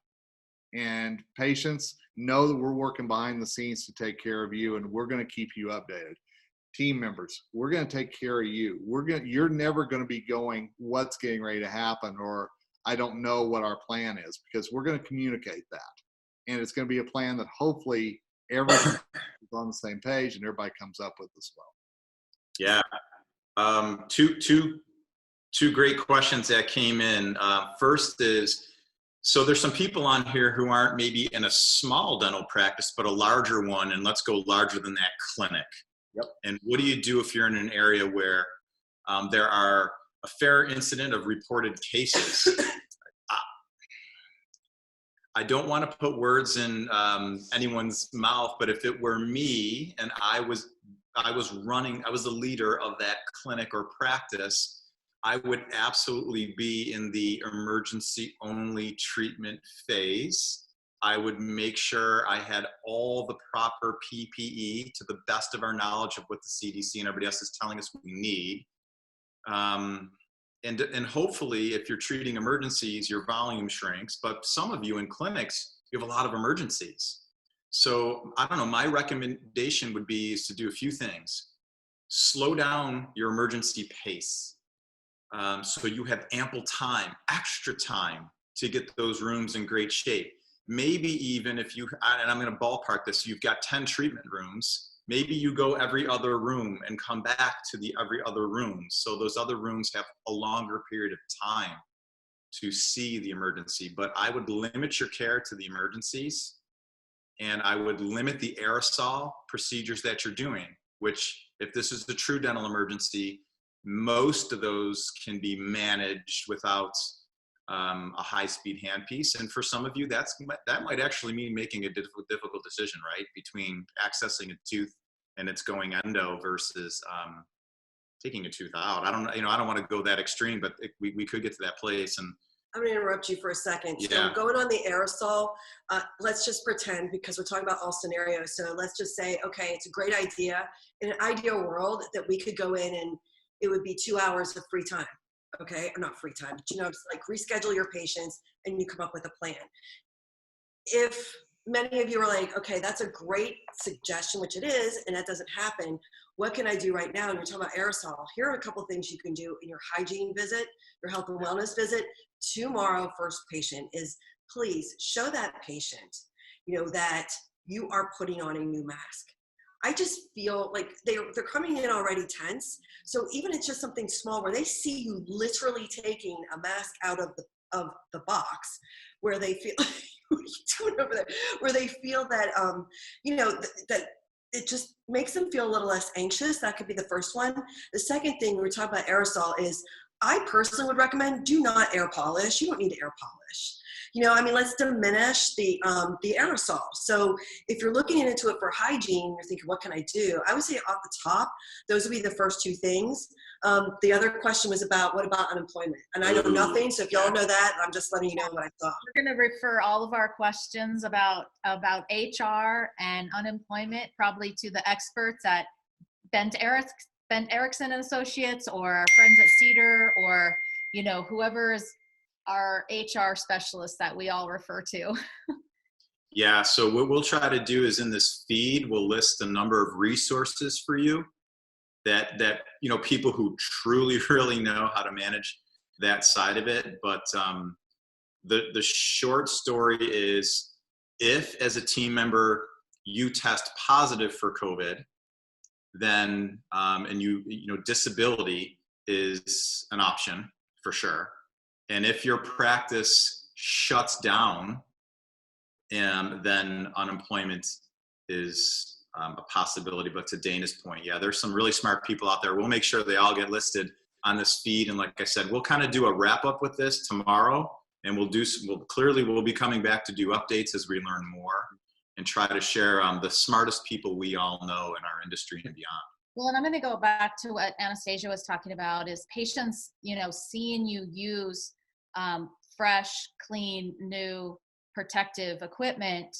And patients know that we're working behind the scenes to take care of you, and we're going to keep you updated. Team members, we're going to take care of you. You're never going to be going, what's getting ready to happen, or I don't know what our plan is, because we're going to communicate that. And it's going to be a plan that hopefully everybody is on the same page and everybody comes up with as well.
Yeah. Two great questions that came in. First is, so there's some people on here who aren't maybe in a small dental practice, but a larger one, and let's go larger than that, clinic.
Yep.
And what do you do if you're in an area where there are a fair incident of reported cases? I don't want to put words in anyone's mouth, but if it were me and I was the leader of that clinic or practice, I would absolutely be in the emergency only treatment phase. I would make sure I had all the proper PPE to the best of our knowledge of what the CDC and everybody else is telling us we need. And hopefully, if you're treating emergencies, your volume shrinks. But some of you in clinics, you have a lot of emergencies. So I don't know, my recommendation would be is to do a few things. Slow down your emergency pace. So you have ample time, extra time to get those rooms in great shape. Maybe even if and I'm going to ballpark this, you've got 10 treatment rooms. Maybe you go every other room and come back to the every other room. So those other rooms have a longer period of time to see the emergency. But I would limit your care to the emergencies, and I would limit the aerosol procedures that you're doing. which if this is a true dental emergency, most of those can be managed without a high-speed handpiece. And for some of you, that might actually mean making a difficult decision, right? Between accessing a tooth and it's going endo versus taking a tooth out. I don't want to go that extreme, but we could get to that place. And
I'm going to interrupt you for a second.
Yeah.
So going on the aerosol, let's just pretend, because we're talking about all scenarios. So let's just say, okay, it's a great idea. In an ideal world that we could go in and it would be 2 hours of free time. Okay, or not free time, but just like reschedule your patients and you come up with a plan. If many of you are like, okay, that's a great suggestion, which it is, and that doesn't happen, what can I do right now? And you're talking about aerosol. Here are a couple of things you can do in your hygiene visit, your health and wellness visit. Tomorrow, first patient is, please show that patient, that you are putting on a new mask. I just feel like they're coming in already tense. So even it's just something small where they see you literally taking a mask out of the box, where they feel, what are you doing over there? Where they feel that, that it just makes them feel a little less anxious. That could be the first one. The second thing, we were talking about aerosol, is I personally would recommend do not air polish. You don't need to air polish. Let's diminish the aerosol. So if you're looking into it for hygiene, you're thinking, what can I do? I would say off the top, those would be the first two things. The other question was about, what about unemployment? And I know nothing, so if y'all know that, I'm just letting you know what I thought.
We're going to refer all of our questions about HR and unemployment probably to the experts at Bent Erickson and Associates, or our friends at Cedar, or whoever's our HR specialist that we all refer to.
Yeah, so what we'll try to do is in this feed, we'll list a number of resources for you that people who truly, really know how to manage that side of it. But the short story is, if as a team member you test positive for COVID, then and disability is an option for sure. And if your practice shuts down, then unemployment is a possibility. But to Dayna's point, yeah, there's some really smart people out there. We'll make sure they all get listed on this feed. And like I said, we'll kind of do a wrap up with this tomorrow, and we'll be coming back to do updates as we learn more and try to share the smartest people we all know in our industry and beyond.
Well, and I'm going to go back to what Anastasia was talking about, is patients, seeing you use fresh, clean, new protective equipment.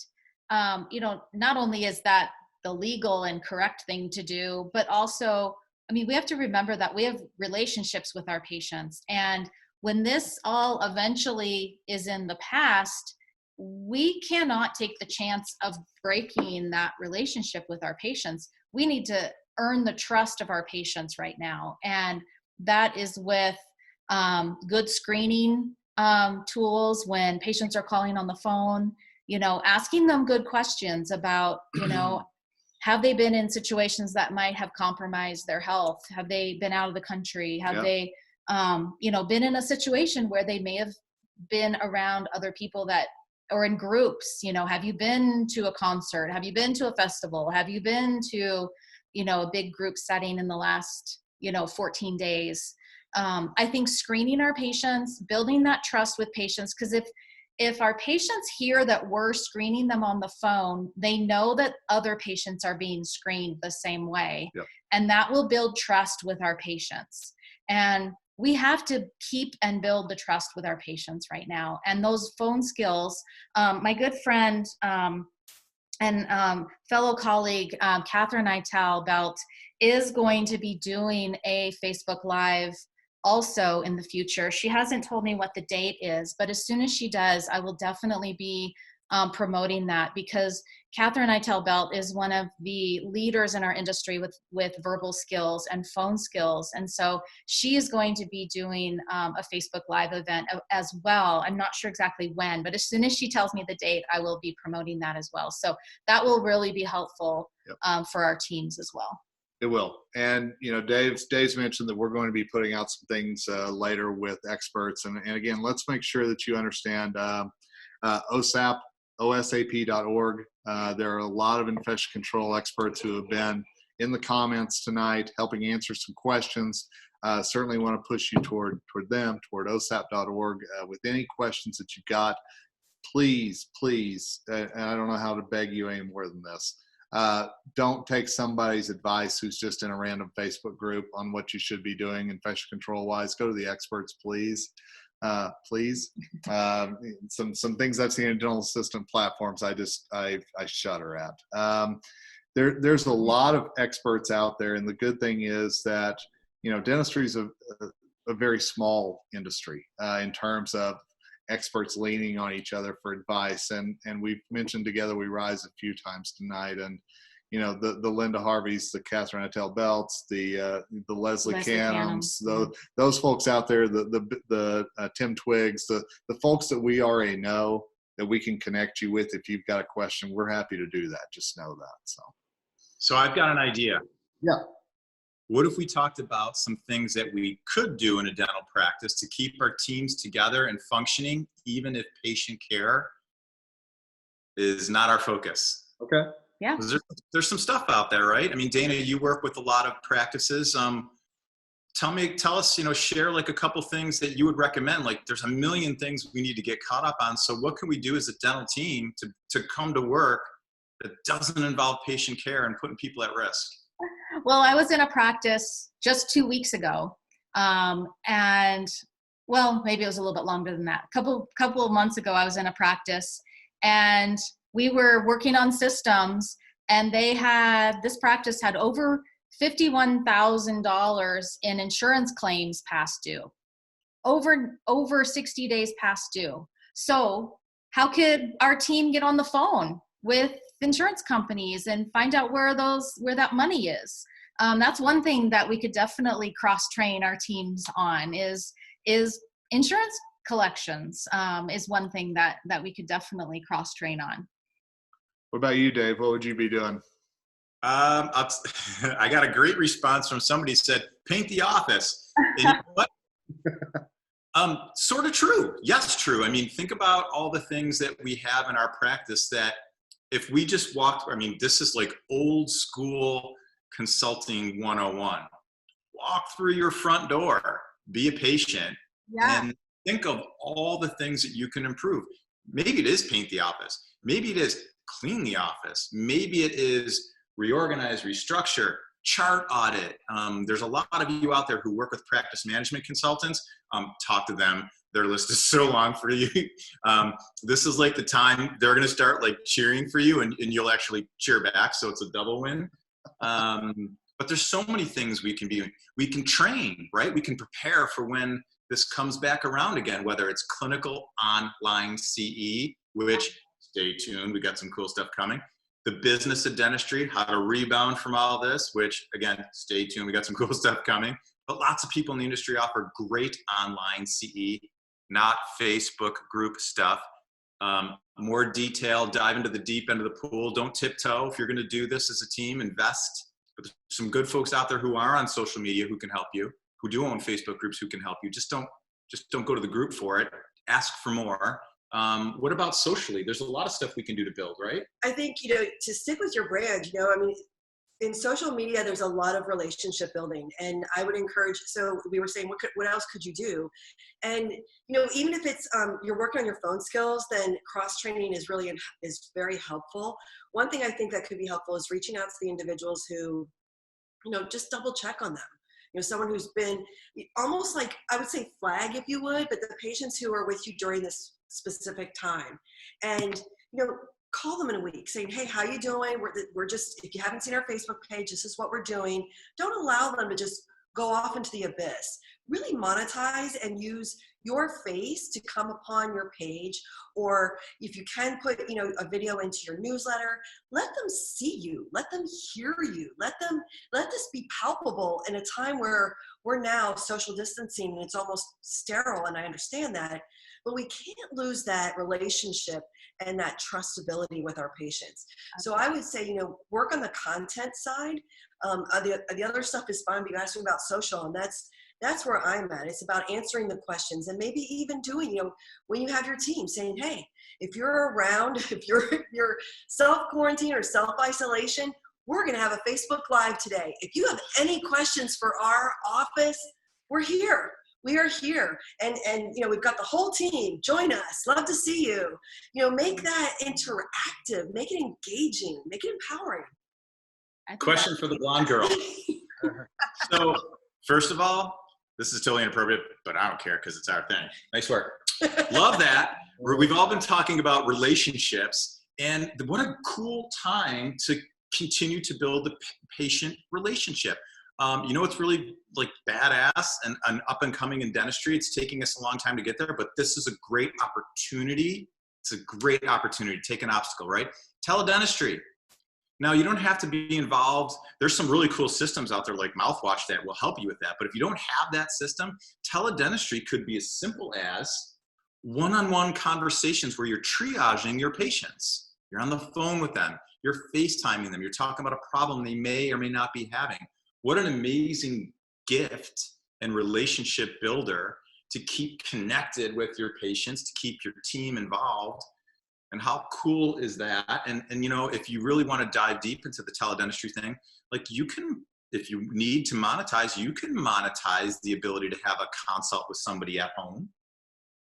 Not only is that the legal and correct thing to do, but also, we have to remember that we have relationships with our patients. And when this all eventually is in the past, we cannot take the chance of breaking that relationship with our patients. We need to earn the trust of our patients right now. And that is with good screening tools when patients are calling on the phone, asking them good questions about, have they been in situations that might have compromised their health? Have they been out of the country? Have they, been in a situation where they may have been around other people that, or in groups, have you been to a concert? Have you been to a festival? Have you been to, a big group setting in the last, 14 days? I think screening our patients, building that trust with patients, because if our patients hear that we're screening them on the phone, they know that other patients are being screened the same way.
Yep.
And that will build trust with our patients. And we have to keep and build the trust with our patients right now. And those phone skills, my good friend and fellow colleague, Catherine Belt, is going to be doing a Facebook Live also in the future. She hasn't told me what the date is, but as soon as she does, I will definitely be promoting that, because Catherine Belt is one of the leaders in our industry with verbal skills and phone skills. And so she is going to be doing a Facebook Live event as well. I'm not sure exactly when, but as soon as she tells me the date, I will be promoting that as well. So that will really be helpful for our teams as well.
It will. And, Dave's mentioned that we're going to be putting out some things later with experts. And again, let's make sure that you understand osap.org. There are a lot of infection control experts who have been in the comments tonight, helping answer some questions. Certainly want to push you toward them, toward osap.org with any questions that you've got. Please, and I don't know how to beg you any more than this. Don't take somebody's advice who's just in a random Facebook group on what you should be doing infection control wise. Go to the experts, please. Please. Some things I've seen in dental assistant platforms, I shudder at. There's a lot of experts out there, and the good thing is that, dentistry is a very small industry in terms of experts leaning on each other for advice. And we've mentioned Together We Rise a few times tonight, and the Linda Harveys, the Catherine Attell Belts, the Leslie Cannons, those folks out there, the Tim Twiggs, the folks that we already know that we can connect you with if you've got a question. We're happy to do that. Just know that.
So I've got an idea.
Yeah.
What if we talked about some things that we could do in a dental practice to keep our teams together and functioning, even if patient care is not our focus?
Okay.
Yeah.
There's some stuff out there, right? I mean, Dayna, you work with a lot of practices. Tell us, share like a couple things that you would recommend. Like, there's a million things we need to get caught up on. So what can we do as a dental team to come to work that doesn't involve patient care and putting people at risk?
Well, I was in a practice just 2 weeks ago. And well, maybe it was a little bit longer than that. Couple of months ago, I was in a practice and we were working on systems, and this practice had over $51,000 in insurance claims past due, over 60 days past due. So how could our team get on the phone with insurance companies and find out where that money is? That's one thing that we could definitely cross-train our teams on is insurance collections is one thing that we could definitely cross-train on.
What about you, Dave? What would you be doing?
I got a great response from somebody who said, paint the office. And you know what? Sort of true. Yes, true. I mean, think about all the things that we have in our practice that if we just walked, this is like old school consulting 101. Walk through your front door, be a patient, and think of all the things that you can improve. Maybe it is paint the office. Maybe it is clean the office. Maybe it is reorganize, restructure, chart audit. There's a lot of you out there who work with practice management consultants. Talk to them. Their list is so long for you. This is like the time they're going to start like cheering for you, and you'll actually cheer back. So it's a double win. But there's so many things we can be doing. We can train, right? We can prepare for when this comes back around again, whether it's clinical online CE, which stay tuned. We got some cool stuff coming. The business of dentistry, how to rebound from all this, which again, stay tuned. We got some cool stuff coming. But lots of people in the industry offer great online CE, not Facebook group stuff. More detail, dive into the deep end of the pool. Don't tiptoe. If you're going to do this as a team, invest. But there's some good folks out there who are on social media who can help you, who do own Facebook groups who can help you. Just don't go to the group for it. Ask for more. What about socially? There's a lot of stuff we can do to build, right?
I think, to stick with your brand, in social media, there's a lot of relationship building, and I would encourage, so we were saying, what else could you do? And, even if it's, you're working on your phone skills, then cross-training is very helpful. One thing I think that could be helpful is reaching out to the individuals who, just double check on them. Someone who's been almost like, I would say flag, if you would, but the patients who are with you during this specific time. And, call them in a week saying, hey, how you doing? We're just, if you haven't seen our Facebook page, this is what we're doing. Don't allow them to just go off into the abyss. Really monetize and use your face to come upon your page. Or if you can put, a video into your newsletter, let them see you, let them hear you, let this be palpable in a time where we're now social distancing and it's almost sterile. And I understand that, but we can't lose that relationship and that trustability with our patients. So I would say, work on the content side. The other stuff is fine, but you asked me about social, and that's where I'm at. It's about answering the questions, and maybe even doing, when you have your team saying, hey, if you're around, if you're self-quarantine or self-isolation, we're going to have a Facebook Live today. If you have any questions for our office, we're here. We are here. And we've got the whole team. Join us. Love to see you. Make that interactive, make it engaging, make it empowering.
Question for the blonde girl. So, first of all, this is totally inappropriate, but I don't care because it's our thing. Nice work. Love that. We've all been talking about relationships, and what a cool time to continue to build the patient relationship. It's really like badass and up and coming in dentistry. It's taking us a long time to get there, but this is a great opportunity. It's a great opportunity to take an obstacle, right? Teledentistry. Now, you don't have to be involved. There's some really cool systems out there like mouthwash that will help you with that. But if you don't have that system, teledentistry could be as simple as one-on-one conversations where you're triaging your patients. You're on the phone with them. You're FaceTiming them. You're talking about a problem they may or may not be having. What an amazing gift and relationship builder to keep connected with your patients, to keep your team involved. And how cool is that? And if you really want to dive deep into the teledentistry thing, like you can, if you need to monetize, you can monetize the ability to have a consult with somebody at home,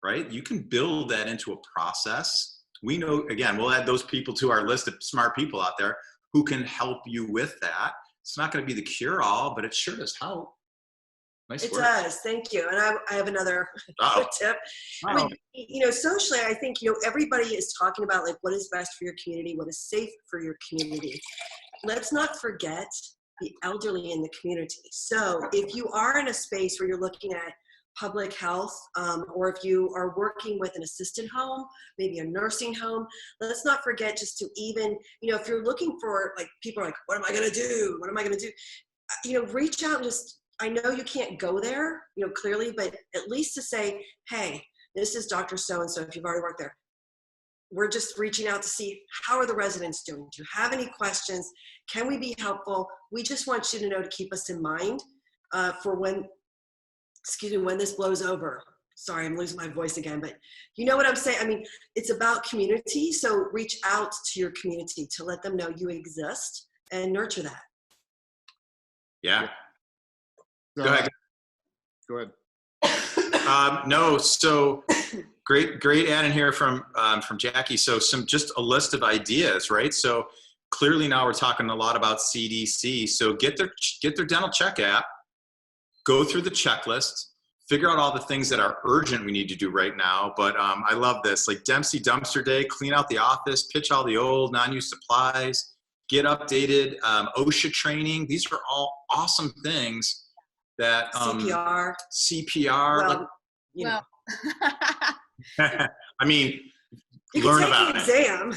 right? You can build that into a process. We know, again, we'll add those people to our list of smart people out there who can help you with that. It's not going to be the cure-all, but it sure does help. Nice
it
work.
does. Thank you. And I have another tip. Socially, I think, everybody is talking about like what is best for your community, what is safe for your community. Let's not forget the elderly in the community. So if you are in a space where you're looking at public health, or if you are working with an assisted home, maybe a nursing home, let's not forget just to even, if you're looking for like, people are like, what am I going to do? What am I going to do? Reach out and just, I know you can't go there, clearly, but at least to say, hey, this is Dr. So-and-so, if you've already worked there. We're just reaching out to see how are the residents doing? Do you have any questions? Can we be helpful? We just want you to know to keep us in mind for when this blows over. Sorry, I'm losing my voice again, but you know what I'm saying? I mean, it's about community, so reach out to your community to let them know you exist and nurture that.
Yeah.
Go ahead.
No, so great add in here from Jackie. So just a list of ideas, right? So clearly now we're talking a lot about CDC. So get their dental check app, go through the checklist, figure out all the things that are urgent we need to do right now. But I love this, like Dempsey Dumpster Day, clean out the office, pitch all the old non-use supplies, get updated, OSHA training. These are all awesome things. That CPR. I mean,
you
learn
can
about
take the exam,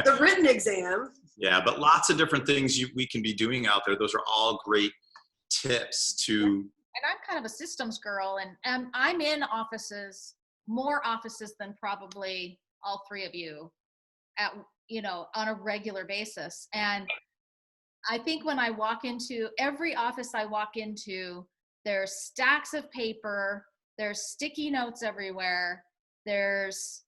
the written exam.
Yeah, but lots of different things we can be doing out there. Those are all great tips to.
And I'm kind of a systems girl, and I'm in more offices than probably all three of you, on a regular basis. And I think when I walk into every office I walk into, there's stacks of paper, there's sticky notes everywhere, there's,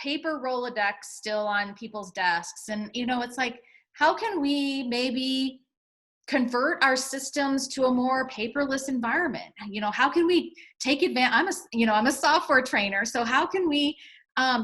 paper Rolodex still on people's desks. And, it's like, how can we maybe convert our systems to a more paperless environment? How can we take advantage? I'm a software trainer. So how can we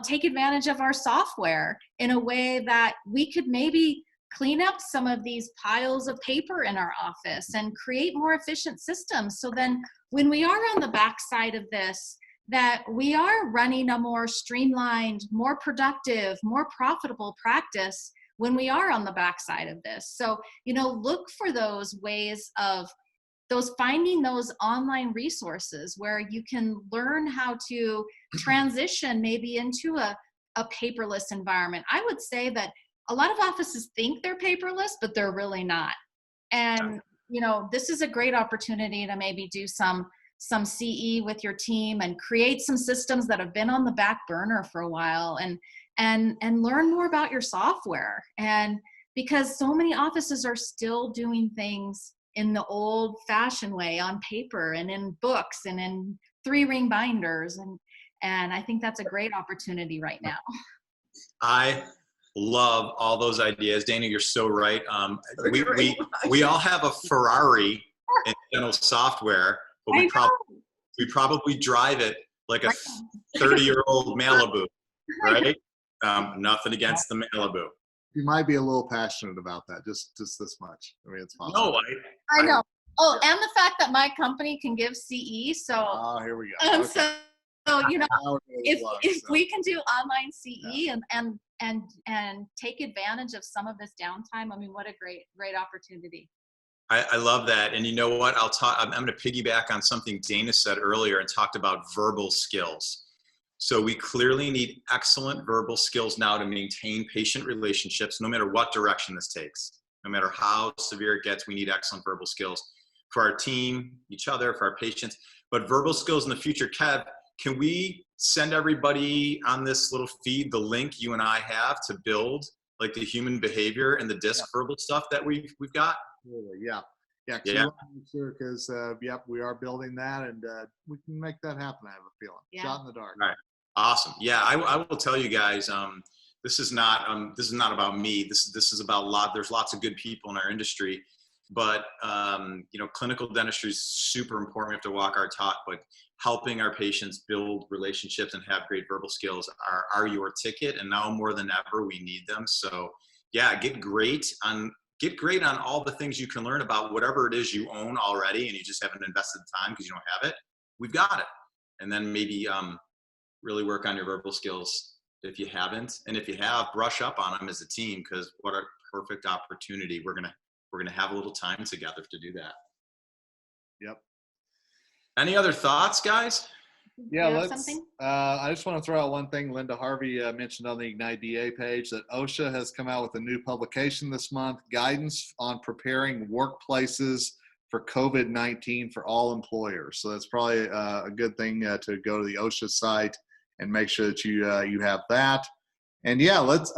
take advantage of our software in a way that we could maybe clean up some of these piles of paper in our office and create more efficient systems? So then when we are on the backside of this, that we are running a more streamlined, more productive, more profitable practice when we are on the backside of this. So, look for those ways of finding those online resources where you can learn how to transition maybe into a paperless environment. I would say that a lot of offices think they're paperless, but they're really not. And, this is a great opportunity to maybe do some CE with your team and create some systems that have been on the back burner for a while and learn more about your software. And because so many offices are still doing things in the old fashioned way on paper and in books and in 3-ring binders. And I think that's a great opportunity right now.
I love all those ideas. Dayna, you're so right.
Very
We all have a Ferrari in dental software, but we probably drive it like a 30-year-old Malibu, right? Nothing against the Malibu.
You might be a little passionate about that, just this much. I mean, it's possible.
No,
I know. Oh, and the fact that my company can give CE, so
Oh, here we go. Okay.
so you know,
Now we're getting
if
close, so.
we can do online CE and take advantage of some of this downtime, I mean, what a great opportunity.
I love that. And you know what? I'm going to piggyback on something Dayna said earlier and talked about verbal skills. So we clearly need excellent verbal skills now to maintain patient relationships, no matter what direction this takes. No matter how severe it gets, we need excellent verbal skills for our team, each other, for our patients. But verbal skills in the future, Kev, can we send everybody on this little feed the link you and I have to build like the human behavior and the disc verbal stuff that we've got?
Absolutely, yeah. Because we are building that, and we can make that happen. I have a feeling.
Yeah.
Shot in the dark.
Right. Awesome. Yeah, I will tell you guys. This is not about me. This is about there's lots of good people in our industry, but clinical dentistry is super important. We have to walk our talk, but helping our patients build relationships and have great verbal skills are your ticket. And now more than ever, we need them. So yeah, get great on all the things you can learn about whatever it is you own already, and you just haven't invested time because you don't have it. We've got it. And then maybe really work on your verbal skills if you haven't. And if you have, brush up on them as a team, because what a perfect opportunity. We're gonna have a little time together to do that.
Yep.
Any other thoughts, guys?
Yeah,
You have
let's.
something?
I just want to throw out one thing. Linda Harvey mentioned on the IgniteDDS page that OSHA has come out with a new publication this month, guidance on preparing workplaces for COVID-19 for all employers. So that's probably a good thing to go to the OSHA site and make sure that you have that. And yeah, let's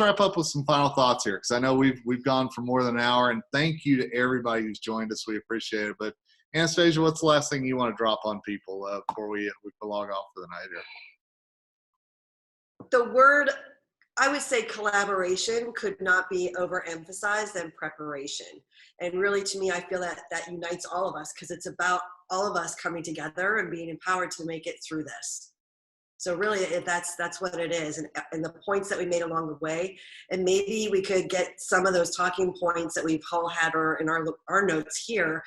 wrap up with some final thoughts here, because I know we've gone for more than an hour. And thank you to everybody who's joined us. We appreciate it. But Anastasia, what's the last thing you want to drop on people before we log off for the night here?
The word, I would say collaboration could not be overemphasized than preparation. And really, to me, I feel that unites all of us, because it's about all of us coming together and being empowered to make it through this. So really, that's what it is. And the points that we made along the way, and maybe we could get some of those talking points that we've all had or in our notes here,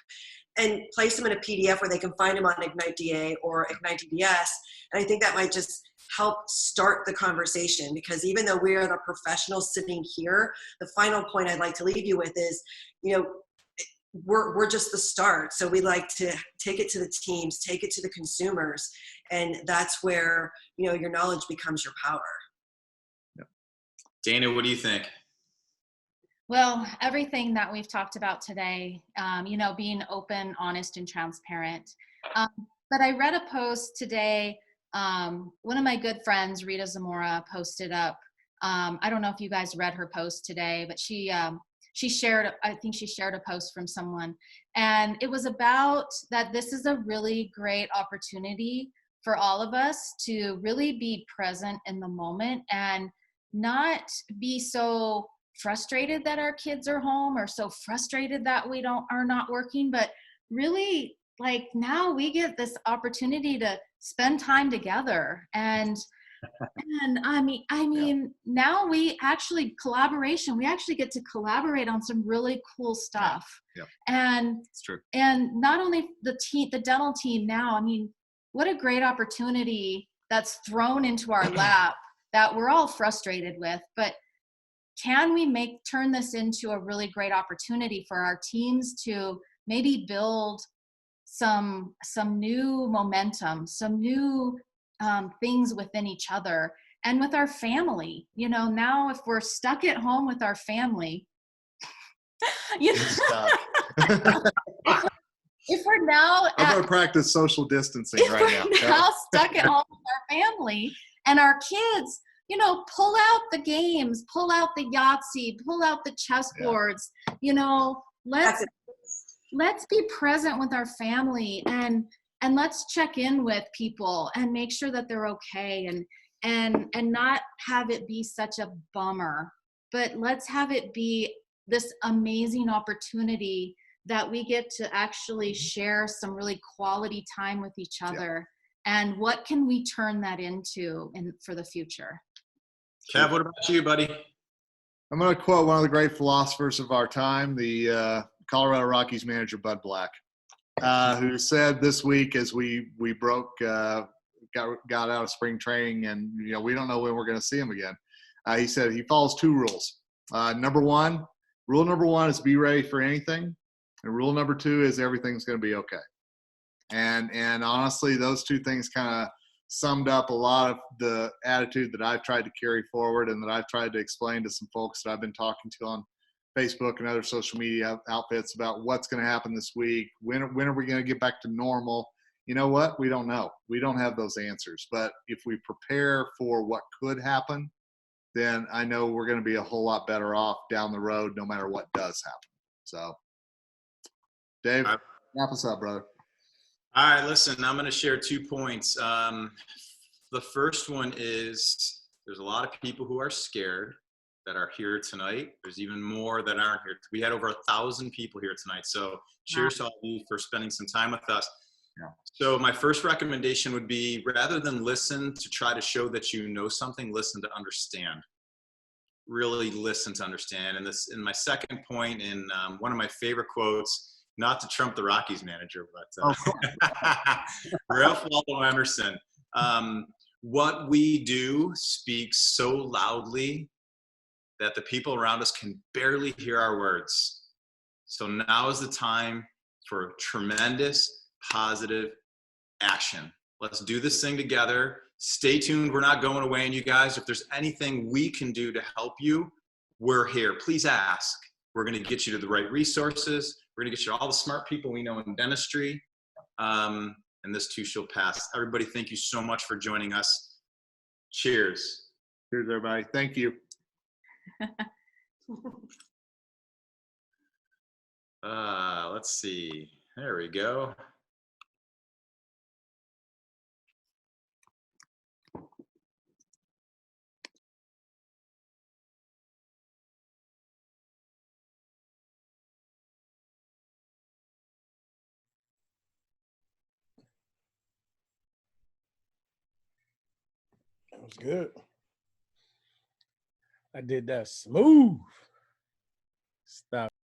and place them in a PDF where they can find them on IgniteDDS or IgniteDDS. And I think that might just help start the conversation, because even though we are the professionals sitting here, the final point I'd like to leave you with is, we're just the start. So we like to take it to the teams, take it to the consumers. And that's where, your knowledge becomes your power.
Yep.
Dayna, what do you think?
Well, everything that we've talked about today, being open, honest, and transparent. But I read a post today. One of my good friends, Rita Zamora, posted up. I don't know if you guys read her post today, but she shared, I think she shared a post from someone. And it was about that this is a really great opportunity for all of us to really be present in the moment and not be so frustrated that our kids are home, or so frustrated that we are not working, but really, like, now we get this opportunity to spend time together. And I mean, now we actually get to collaborate on some really cool stuff.
Yeah.
And
it's true.
And not only the dental team now, I mean, what a great opportunity that's thrown into our lap that we're all frustrated with, but can we turn this into a really great opportunity for our teams to maybe build some new momentum, some new things within each other and with our family? Now if we're stuck at home with our family, if we're now
I'm going to practice social distancing right now.
Now stuck at home with our family and our kids, pull out the games, pull out the Yahtzee, pull out the chessboards, let's be present with our family and let's check in with people and make sure that they're okay. and not have it be such a bummer, but let's have it be this amazing opportunity that we get to actually share some really quality time with each other. And what can we turn that into for the future?
Kev, what about you, buddy?
I'm going to quote one of the great philosophers of our time, the Colorado Rockies manager, Bud Black, who said this week as we broke, got out of spring training, and we don't know when we're going to see him again. He said he follows 2 rules. Rule number one is be ready for anything, and rule number 2 is everything's going to be okay. And honestly, those 2 things kind of summed up a lot of the attitude that I've tried to carry forward and that I've tried to explain to some folks that I've been talking to on Facebook and other social media outfits about what's going to happen this week. When are we going to get back to normal? You know what? We don't know. We don't have those answers. But if we prepare for what could happen, then I know we're going to be a whole lot better off down the road, no matter what does happen. So, Dave, wrap us up, brother.
All right, listen, I'm going to share 2 points. The first one is there's a lot of people who are scared that are here tonight. There's even more that aren't here. We had over 1,000 people here tonight. So cheers to all of you for spending some time with us.
Yeah.
So my first recommendation would be, rather than listen to try to show that you know something, listen to understand. Really listen to understand. And this, in my second point, in one of my favorite quotes, not to trump the Rockies manager, but Ralph Waldo Emerson. What we do speaks so loudly that the people around us can barely hear our words. So now is the time for tremendous positive action. Let's do this thing together. Stay tuned. We're not going away. And you guys, if there's anything we can do to help you, we're here. Please ask. We're going to get you to the right resources. We're going to get you to all the smart people we know in dentistry. And this too shall pass. Everybody, thank you so much for joining us. Cheers.
Cheers, everybody. Thank you.
Let's see. There we go.
That was good. I did that smooth. Stop.